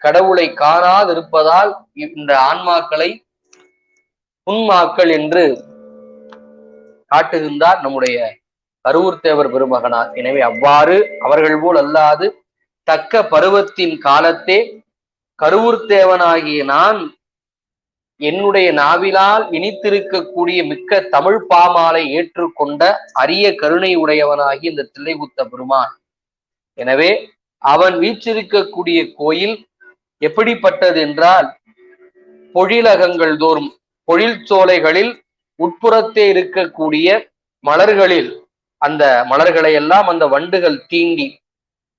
கடவுளை காணாதிருப்பதால் இந்த ஆன்மாக்களை புன்மாக்கள் என்று காட்டுகின்றார் நம்முடைய கருவூர் தேவர் பெருமகனார். எனவே அவ்வாறு அவர்கள் போல் அல்லாது தக்க பருவத்தின் காலத்தே கருவூர் தேவனாகிய நான் என்னுடைய நாவிலால் இனித்திருக்கக்கூடிய மிக்க தமிழ் பாமாலை ஏற்றுக்கொண்ட அரிய கருணை உடையவனாகி இந்த தில்லைபுத்த பெருமான். எனவே அவன் வீற்றிருக்கக்கூடிய கோயில் எப்படிப்பட்டது என்றால், பொழிலகங்கள் தோறும் பொழில் சோலைகளில் உட்புறத்தே இருக்கக்கூடிய மலர்களில் அந்த மலர்களை எல்லாம் அந்த வண்டுகள் தீண்டி,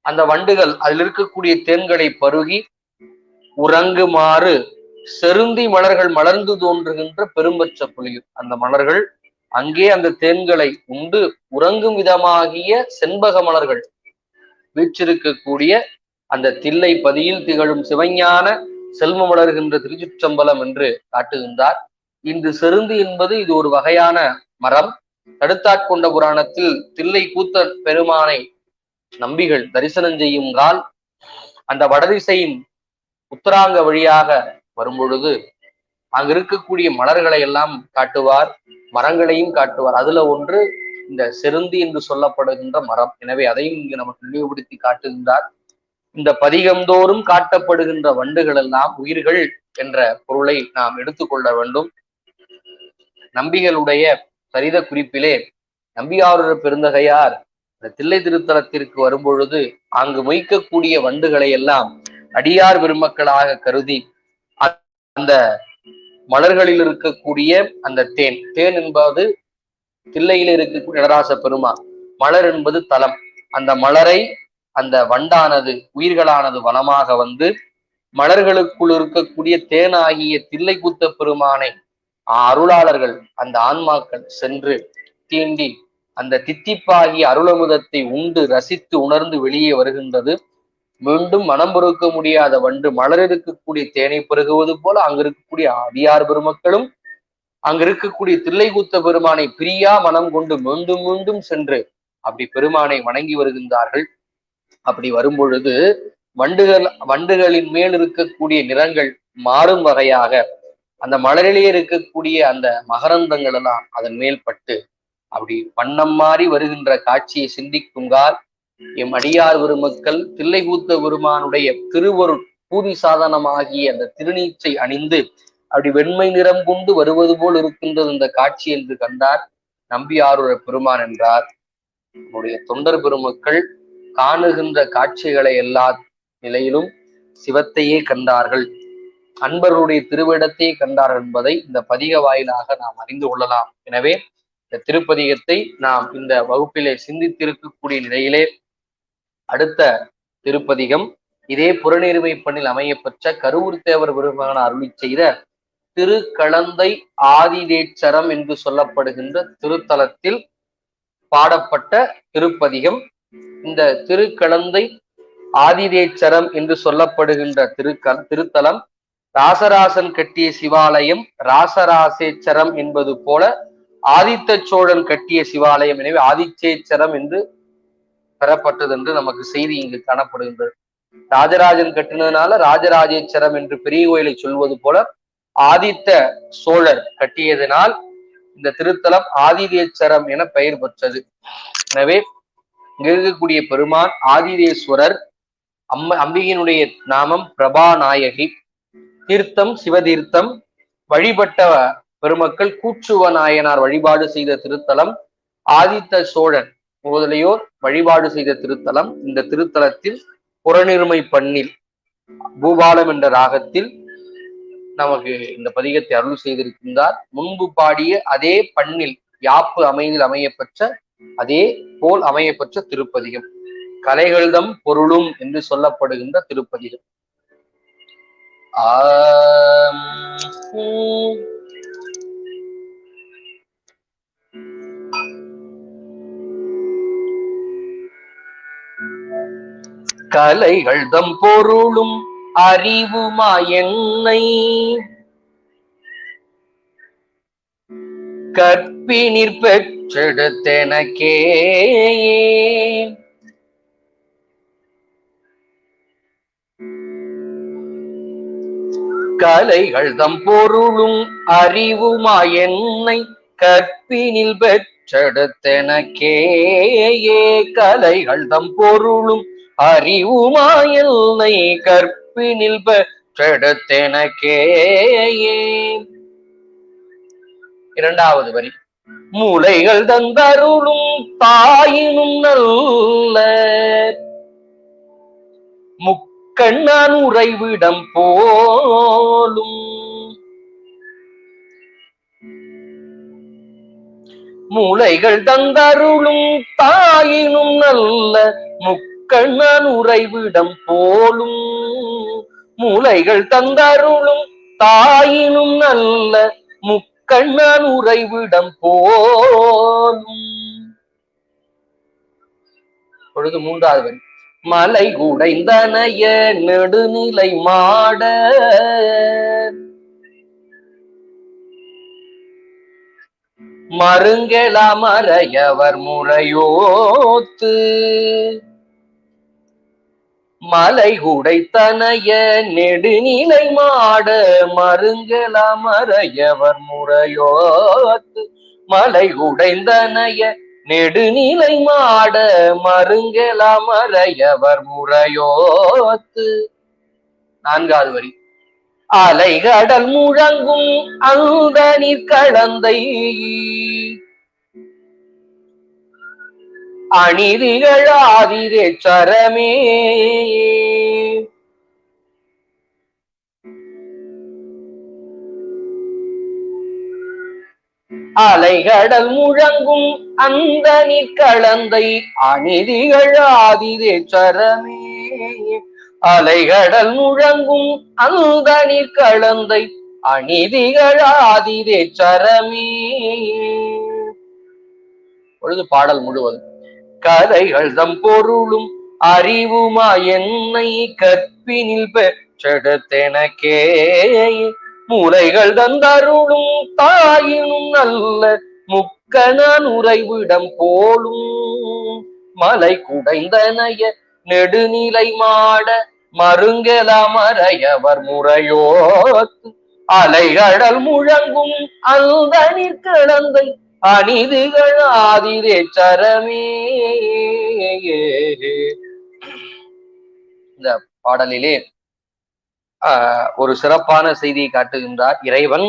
அந்த வண்டுகள் அதில் இருக்கக்கூடிய தேன்களை பருகி உறங்குமாறு செருந்தி மலர்கள் மலர்ந்து தோன்றுகின்ற பெரும்பற்ற புலியூர். அந்த மலர்கள் அங்கே அந்த தேன்களை உண்டு உறங்கும் விதமாகிய செண்பக மலர்கள் வீற்றிருக்கக்கூடிய அந்த தில்லை பதியில் திகழும் சிவஞான செல்வ மலர்கின்ற திருச்சிற்றம்பலம் என்று காட்டுகின்றார். இந்த செருந்தி என்பது இது ஒரு வகையான மரம். தடுத்தாட்கொண்ட புராணத்தில் தில்லை கூத்த பெருமானை நம்பிகள் தரிசனம் செய்யுங்கால் அந்த வடதிசையின் உத்தராங்க வழியாக வரும்பொழுது அங்க இருக்கக்கூடிய மலர்களை எல்லாம் காட்டுவார், மரங்களையும் காட்டுவார். அதுல ஒன்று இந்த செருந்தி என்று சொல்லப்படுகின்ற மரம். எனவே அதையும் இங்கு நமக்கு நினைவுபடுத்தி காட்டுகின்றார். இந்த பதிகந்தோறும் காட்டப்படுகின்ற வண்டுகள் எல்லாம் உயிர்கள் என்ற பொருளை நாம் எடுத்துக்கொள்ள வேண்டும். நம்பிகளுடைய சரித குறிப்பிலே நம்பியாரூர் பெருந்தகையார் இந்த தில்லை திருத்தலத்திற்கு வரும்பொழுது அங்கு மொய்க்கக்கூடிய வண்டுகளை எல்லாம் அடியார் பெருமக்களாக கருதி அந்த மலர்களில் இருக்கக்கூடிய அந்த தேன் என்பது தில்லையில் இருக்கக்கூடிய நடராச பெருமான், மலர் என்பது தலம். அந்த மலரை அந்த வண்டானது உயிர்களானது வனமாக வந்து மலர்களுக்குள் இருக்கக்கூடிய தேனாகிய தில்லை கூத்த பெருமானை அருளாளர்கள் அந்த ஆன்மாக்கள் சென்று தீண்டி அந்த தித்திப்பாகிய அருளமுதத்தை உண்டு ரசித்து உணர்ந்து வெளியே வருகின்றது. மீண்டும் மனம் பொறுக்க முடியாத வண்டு மலர் இருக்கக்கூடிய தேனை பெருகுவது போல அங்க இருக்கக்கூடிய அடியார் பெருமக்களும் அங்க இருக்கக்கூடிய தில்லை கூத்த பெருமானை பிரியா மனம் கொண்டு மீண்டும் மீண்டும் சென்று அப்படி பெருமானை வணங்கி வருகின்றார்கள். அப்படி வரும்பொழுது வண்டுகளின் மேல் இருக்கக்கூடிய நிறங்கள் மாறும் வகையாக அந்த மலரிலேயே இருக்கக்கூடிய அந்த மகரந்தங்கள் எல்லாம் அதன் மேல் பட்டு அப்படி வண்ணம் மாறி வருகின்ற காட்சியை சிந்திக்குங்கால் எம் அடியார் பெருமக்கள் தில்லை கூத்த பெருமானுடைய திருவருட் பூதி சாதனமாகிய அந்த திருநீச்சை அணிந்து அப்படி வெண்மை நிறம் கொண்டு வருவது போல் இருக்கின்றது இந்த காட்சி என்று கண்டார் நம்பியாரூர பெருமான் என்றார். நம்முடைய தொண்டர் பெருமக்கள் காணுகின்ற காட்சிகளை எல்லா நிலையிலும் சிவத்தையே கண்டார்கள், அன்பர்களுடைய திருவிடத்தை கண்டார்கள் என்பதை இந்த பதிக வாயிலாக நாம் அறிந்து கொள்ளலாம். எனவே இந்த திருப்பதிகத்தை நாம் இந்த வகுப்பிலே சிந்தித்திருக்கக்கூடிய நிலையிலே அடுத்த திருப்பதிகம் இதே புறநெருமை பண்ணில் அமையப்பெற்ற கருவூர் தேவர் பெருமகன் அருளி செய்த திருக்களந்தை ஆதிதேச்சரம் என்று சொல்லப்படுகின்ற திருத்தலத்தில் பாடப்பட்ட திருப்பதிகம். இந்த திருக்களந்தை ஆதிதேச்சரம் என்று சொல்லப்படுகின்ற திருத்தலம் ராசராசன் கட்டிய சிவாலயம் ராசராசேச்சரம் என்பது போல ஆதித்த சோழன் கட்டிய சிவாலயம். எனவே ஆதிச்சேச்சரம் என்று பெறப்பட்டது என்று நமக்கு செய்தி இங்கு காணப்படுகின்றது. ராஜராஜன் கட்டினதுனால ராஜராஜேச்சரம் என்று பெரிய கோயிலை சொல்வது போல ஆதித்த சோழர் கட்டியதனால் இந்த திருத்தலம் ஆதிதேச்சரம் என பெயர் பெற்றது. எனவே இங்க இருக்கக்கூடிய பெருமான் ஆதிதேஸ்வரர், அம்பிகையினுடைய நாமம் பிரபாநாயகி, தீர்த்தம் சிவதீர்த்தம், வழிபட்ட பெருமக்கள் கூற்றுவ நாயனார் வழிபாடு செய்த திருத்தலம், ஆதித்த சோழன் முதலியோர் வழிபாடு செய்த திருத்தலம். இந்த திருத்தலத்தில் புறநிருமை பண்ணில் பூபாலம் என்ற ராகத்தில் நமக்கு இந்த பதிகத்தை அருள் செய்திருக்கின்றார். முன்பு பாடிய அதே பண்ணில் யாப்பு அமைதில் அமையப்பெற்ற அதே போல் அமையப்பெற்ற திருப்பதிகம், கலைகள்தம் பொருளும் என்று சொல்லப்படுகின்ற திருப்பதிகம். கலைகள்தம் பொருளும் அறிவுமா என்னை கற்பினிற் பெற்றெடுத்தெனக்கே கலைகள்தம் பொருளும் அறிவுமா என்னை கற்பினில் பெற்றெடுத்தெனக்கே கலைகள்தம் பொருளும் அறிவுமா என்னை கற்பினில் பெற்றெடுத்தெனக்கே. இரண்டாவது வரி, மூளைகள் தந்தருளும் தாயினும் நல்ல முக்கண்ணான் உறைவிடம் போலும் மூளைகள் தந்தருளும் தாயினும் நல்ல முக்கண்ணான் உறைவிடம் போலும் மூளைகள் தந்தருளும் தாயினும் நல்ல முக்கண்ணான் உறைவிடம் போலும். பொழுது மூன்றாவது வரி, மலை உடைந்தனைய நெடுநிலை மாட மருங்கெளமறையவர் முறையோத்து மலை உடைத்தனைய நெடுநிலை மாட மருங்கெளமறையவர் முறையோத்து மலை உடைந்தனைய நெடுநிலை மாட மருங்கெளமறையவர் முறையோத்து. நான்காவது வரி, அலைகடல் முழங்கும் அந்த நீர்கழந்தை அணிதிகழாதிதேச்சரமே அலைகடல் முழங்கும் அந்த நீர்கழந்தை அணிதிகழாதிதேச்சரமே அலைகடல் முழங்கும் அந்த நீர்கழந்தை அணிதிகழாதிதேச்சரமே. பொழுது பாடல் முழுவதும், கலைகள்தம் பொருளும் அறிவுமா என்னை கற்பினில் பெற்றெடுத்தெனக்கே மூலைகள் தந்தருளும் தாயினும் நல்ல முக்கணான் உறைவிடம் போலும் மலை குடைந்தனைய நெடுநிலை மாட மருங்கெளமறையவர் முறையோத்து அலைகடல் முழங்கும் அந்த நீர்கழந்தை அணிதிகழாதிதேச்சரமே. இந்த பாடலிலே ஒரு சிறப்பான செய்தியை காட்டுகின்றார். இறைவன்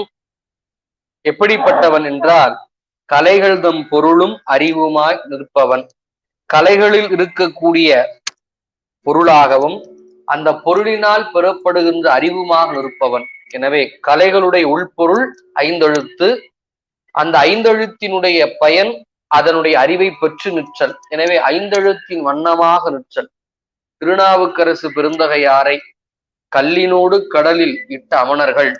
எப்படிப்பட்டவன் என்றால் கலைகள் தம் பொருளும் அறிவுமாய் நிற்பவன். கலைகளில் இருக்கக்கூடிய பொருளாகவும் அந்த பொருளினால் பெறப்படுகின்ற அறிவுமாக நிற்பவன். எனவே கலைகளுடைய உள்பொருள் ஐந்தெழுத்து, அந்த ஐந்தெழுத்தினுடைய பயன் அதனுடைய அறிவை பெற்று நிற்றல். எனவே ஐந்தெழுத்தின் வண்ணமாக நிற்றல். திருநாவுக்கரசு பெருந்தகையாரை கல்லினோடு கடலில் இட்ட அமணர்கள்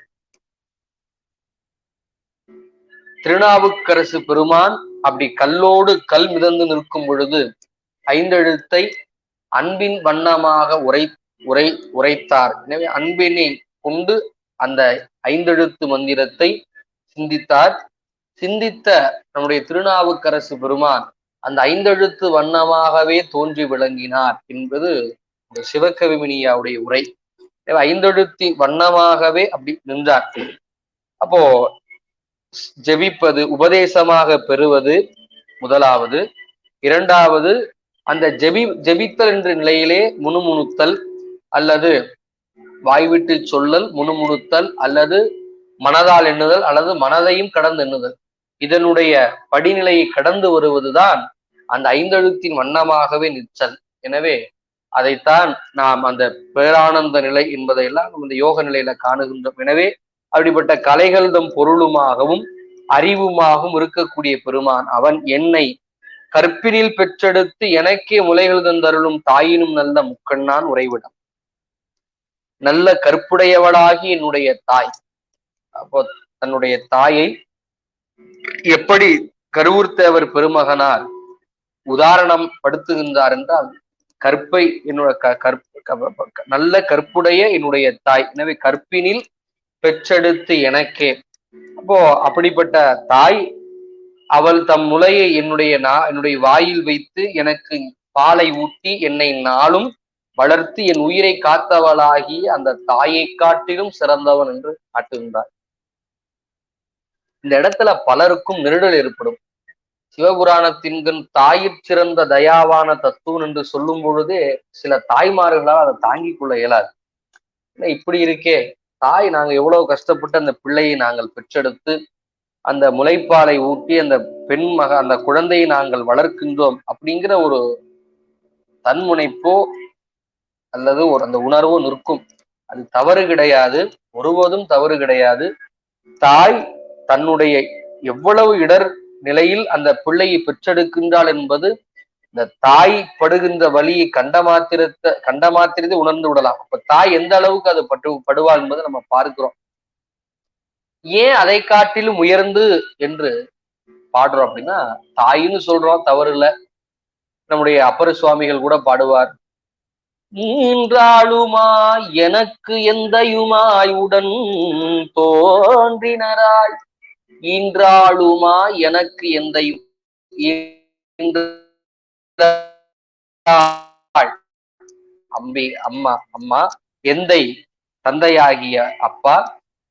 திருநாவுக்கரசு பெருமான் அப்படி கல்லோடு கல் மிதந்து நிற்கும் பொழுது ஐந்தெழுத்தை அன்பின் வண்ணமாக உரைத்தார். எனவே அன்பினை கொண்டு அந்த ஐந்தெழுத்து மந்திரத்தை சிந்தித்தார். சிந்தித்த நம்முடைய திருநாவுக்கரசு பெருமான் அந்த ஐந்தெழுத்து வண்ணமாகவே தோன்றி விளங்கினார் என்பது சிவகவிமணியாவுடைய உரை. ஐந்தெழுத்தி வண்ணமாகவே அப்படி நின்றார். அப்போ ஜெபிப்பது, உபதேசமாக பெறுவது முதலாவது. இரண்டாவது, அந்த ஜெபித்தல் என்ற நிலையிலே முணுமுணுத்தல் அல்லது வாய்விட்டு சொல்லல், முணுமுணுத்தல் அல்லது மனதால் எண்ணுதல் அல்லது மனதையும் கடந்து எண்ணுதல், இதனுடைய படிநிலையை கடந்து வருவதுதான் அந்த ஐந்தெழுத்தின் வண்ணமாகவே நிற்றல். எனவே அதைத்தான் நாம் அந்த பேரானந்த நிலை என்பதையெல்லாம் நம்ம இந்த யோக நிலையில காணுகின்றோம். எனவே அப்படிப்பட்ட கலைகள் தம் பொருளுமாகவும் அறிவுமாகவும் இருக்கக்கூடிய பெருமான் அவன் என்னை கற்பினில் பெற்றெடுத்து எனக்கே முலைகள் தந்தருளும் தாயினும் நல்ல முக்கண்ணான் உறைவிடம். நல்ல கற்புடையவளாகி என்னுடைய தாய். அப்போ தன்னுடைய தாயை எப்படி கருவூர்த்தேவர் பெருமகனார் உதாரணம் படுத்துகின்றார் என்றால், கற்பை நல்ல கற்புடைய என்னுடைய தாய், எனவே கற்பினில் பெற்றெடுத்து எனக்கே. அப்போ அப்படிப்பட்ட தாய் அவள் தம் முலையை என்னுடைய வாயில் வைத்து எனக்கு பாலை ஊட்டி என்னை நாளும் வளர்த்து என் உயிரை காத்தவளாகி அந்த தாயை காட்டிலும் சிறந்தவன் என்று காட்டுகின்றார். இந்த இடத்துல பலருக்கும் நெருடல் ஏற்படும். சிவபுராணத்தின் தாயிற் சிறந்த தயாவான தத்துவன் என்று சொல்லும் பொழுதே சில தாய்மார்களால் அதை தாங்கிக் கொள்ள இயலாது. இப்படி இருக்கே தாய், நாங்க எவ்வளவு கஷ்டப்பட்டு அந்த பிள்ளையை நாங்கள் பெற்றெடுத்து அந்த முளைப்பாலை ஊட்டி அந்த அந்த குழந்தையை நாங்கள் வளர்க்கின்றோம் அப்படிங்கிற ஒரு தன்முனைப்போ அல்லது அந்த உணர்வோ நிற்கும். அது தவறு கிடையாது, ஒருபோதும் தவறு கிடையாது. தாய் தன்னுடைய எவ்வளவு இடர் நிலையில் அந்த பிள்ளையை பெற்றெடுக்கின்றாள் என்பது இந்த தாய் படுகின்ற வலியை கண்ட மாத்திரத்தை உணர்ந்து விடலாம். அப்ப தாய் எந்த அளவுக்கு அது படுவாள் என்பதை நம்ம பார்க்கிறோம். ஏன் அதை காட்டிலும் உயர்ந்து என்று பாடுறோம் அப்படின்னா, தாயின்னு சொல்றோம், தவறு இல்லை. நம்முடைய அப்பர சுவாமிகள் கூட பாடுவார், ஈன்றாளுமாய் எனக்கு எந்தையுமாய் உடன் தோன்றினராய், ஈன்றாளுமாய் எனக்கு எந்தையும் அம்பி அம்மா அம்மா எந்தை தந்தையாகிய அப்பா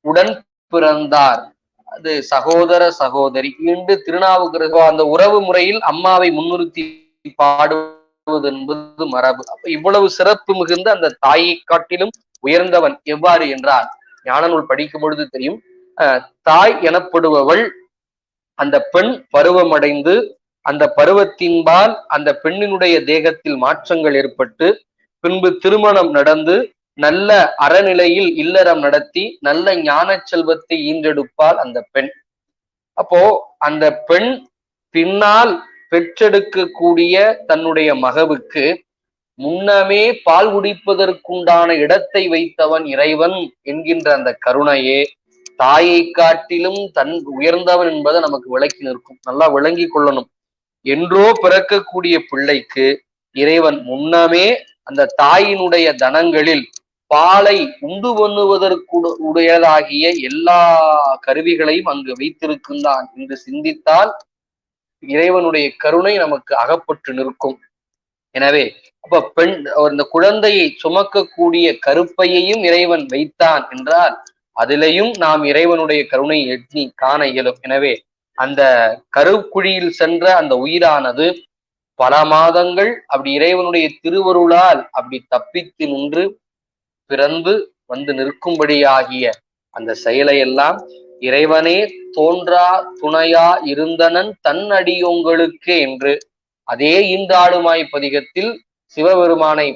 உடன் பிறந்தார், அது சகோதர சகோதரி என்று திருநாவுக்கரசு அந்த உறவு முறையில் அம்மாவை முன்னிறுத்தி பாடுவது என்பது மரபு. அப்ப இவ்வளவு சிறப்பு மிகுந்த அந்த தாயை காட்டிலும் உயர்ந்தவன் எவ்வாறு என்றால், ஞான நூல் படிக்கும் பொழுது தெரியும். தாய் எனப்படுபவள் அந்த பெண் பருவமடைந்து அந்த பருவத்தின்பால் அந்த பெண்ணினுடைய தேகத்தில் மாற்றங்கள் ஏற்பட்டு பின்பு திருமணம் நடந்து நல்ல அறநிலையில் இல்லறம் நடத்தி நல்ல ஞான செல்வத்தை ஈன்றெடுப்பாள் அந்த பெண். அப்போ அந்த பெண் பின்னால் பெற்றெடுக்கக்கூடிய தன்னுடைய மகவுக்கு முன்னமே பால் குடிப்பதற்குண்டான இடத்தை வைத்தவன் இறைவன் என்கின்ற அந்த கருணையே தாயை காட்டிலும் உயர்ந்தவன் என்பதை நமக்கு விளக்கி நிற்கும். நல்லா விளங்கி கொள்ளணும். என்றோ பிறக்கக்கூடிய பிள்ளைக்கு இறைவன் முன்னமே அந்த தாயினுடைய தனங்களில் பாலை உண்டு பண்ணுவதற்குடையதாகிய எல்லா கருவிகளையும் அங்கு வைத்திருக்கின்றான் என்று சிந்தித்தால் இறைவனுடைய கருணை நமக்கு அகப்பட்டு நிற்கும். எனவே அப்ப பெண் அந்த குழந்தையை சுமக்கக்கூடிய கருப்பையையும் இறைவன் வைத்தான் என்றால் அதிலையும் நாம் இறைவனுடைய கருணை எண்ணி காண இயலும். எனவே அந்த கருக்குழியில் சென்ற அந்த உயிரானது பல மாதங்கள் அப்படி இறைவனுடைய திருவருளால் அப்படி தப்பித்து நின்று பிறந்து வந்து நிற்கும்படியாகிய அந்த செயலை எல்லாம் இறைவனே தோன்றா துணையா இருந்தனன் தன் அடியோங்களுக்கு என்று அதே ஈந்தாடுமாய் பதிகத்தில் சிவபெருமானை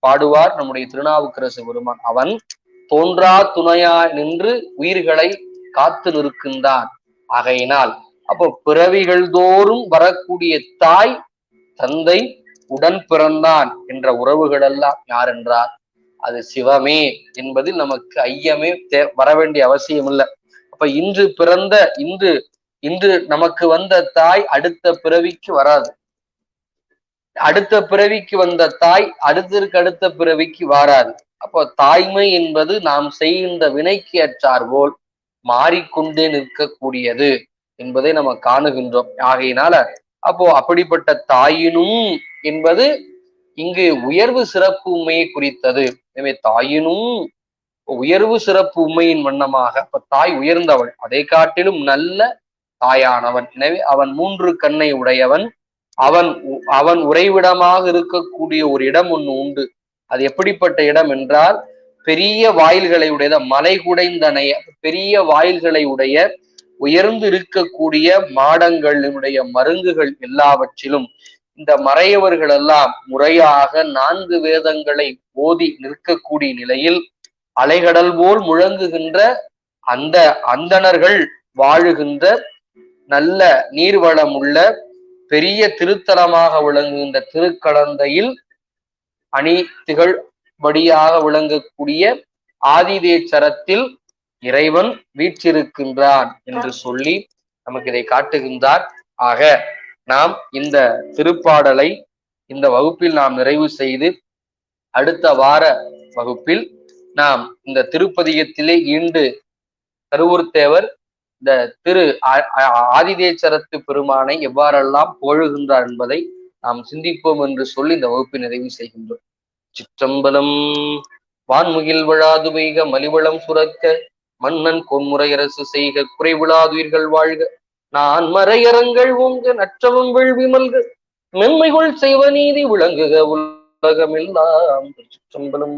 பாடுவார் நம்முடைய திருநாவுக்கரசு பெருமான். அவன் தோன்றா துணையா நின்று உயிர்களை காத்து நிற்கின்றான். ஆகையினால் அப்போ பிறவிகள் தோறும் வரக்கூடிய தாய் தந்தை உடன் பிறந்தான் என்ற உறவுகள் எல்லாம் யார் என்றார் அது சிவமே என்பதில் நமக்கு ஐயமே வர வேண்டிய அவசியம் இல்லை. அப்ப இன்று பிறந்த இன்று இன்று நமக்கு வந்த தாய் அடுத்த பிறவிக்கு வராது. அடுத்த பிறவிக்கு வந்த தாய் அடுத்த பிறவிக்கு வாராது. அப்போ தாய்மை என்பது நாம் செய்கின்ற வினைக்கு ஏற்றாற்போல் மாறிக்கொண்டே நிற்கக்கூடியது என்பதை நம்ம காணுகின்றோம். ஆகையினால அப்போ அப்படிப்பட்ட தாயினும் என்பது இங்கு உயர்வு சிறப்பு உண்மையை குறித்தது. எனவே தாயினும் உயர்வு சிறப்பு உண்மையின் வண்ணமாக அப்ப தாய் உயர்ந்தவள், அதை காட்டிலும் நல்ல தாயானவன். எனவே அவன் 3 கண்ணை உடையவன். அவன் அவன் உறைவிடமாக இருக்கக்கூடிய ஒரு இடம் ஒன்று உண்டு. அது எப்படிப்பட்ட இடம் என்றால் பெரிய வாயில்களை உடைய மலை குடைந்தனைய பெரிய வாயில்களை உடைய உயர்ந்து இருக்கக்கூடிய மாடங்களினுடைய மருங்குகள் எல்லாவற்றிலும் இந்த மறையவர்கள் எல்லாம் முறையாக 4 வேதங்களை ஓதி நிற்கக்கூடிய நிலையில் அலைகடல் போல் முழங்குகின்ற அந்த அந்தணர்கள் வாழுகின்ற நல்ல நீர்வளம் உள்ள பெரிய திருத்தலமாக விளங்குகின்ற திருக்கடந்தையில் அணி திகழ்படியாக விளங்கக்கூடிய ஆதிதேச்சரத்தில் இறைவன் வீற்றிருக்கின்றான் என்று சொல்லி நமக்கு இதை காட்டுகின்றார். ஆக நாம் இந்த திருப்பாடலை இந்த வகுப்பில் நாம் நிறைவு செய்து அடுத்த வார வகுப்பில் நாம் இந்த திருப்பதிகத்திலே ஈண்டு கருவூர்தேவர் இந்த திரு ஆதிதேச்சரத்து பெருமானை எவ்வாறெல்லாம் புகழுகின்றார் என்பதை நாம் சிந்திப்போம் என்று சொல்லி இந்த வகுப்பை நிறைவு செய்கின்றோம். சிற்றம்பலம். வான்முகில் விழாது பெய்க மலிவளம் சுரக்க மன்னன் கொன்முறையரசு செய்க குறைவிழாதுயிர்கள் வாழ்க நான் மறையரங்கள் ஓங்க நற்றவம் வெள்வி மல்க மென்மைகள் செய்வ நீதி விளங்குக உலகமெல்லாம். சிற்றம்பலம்.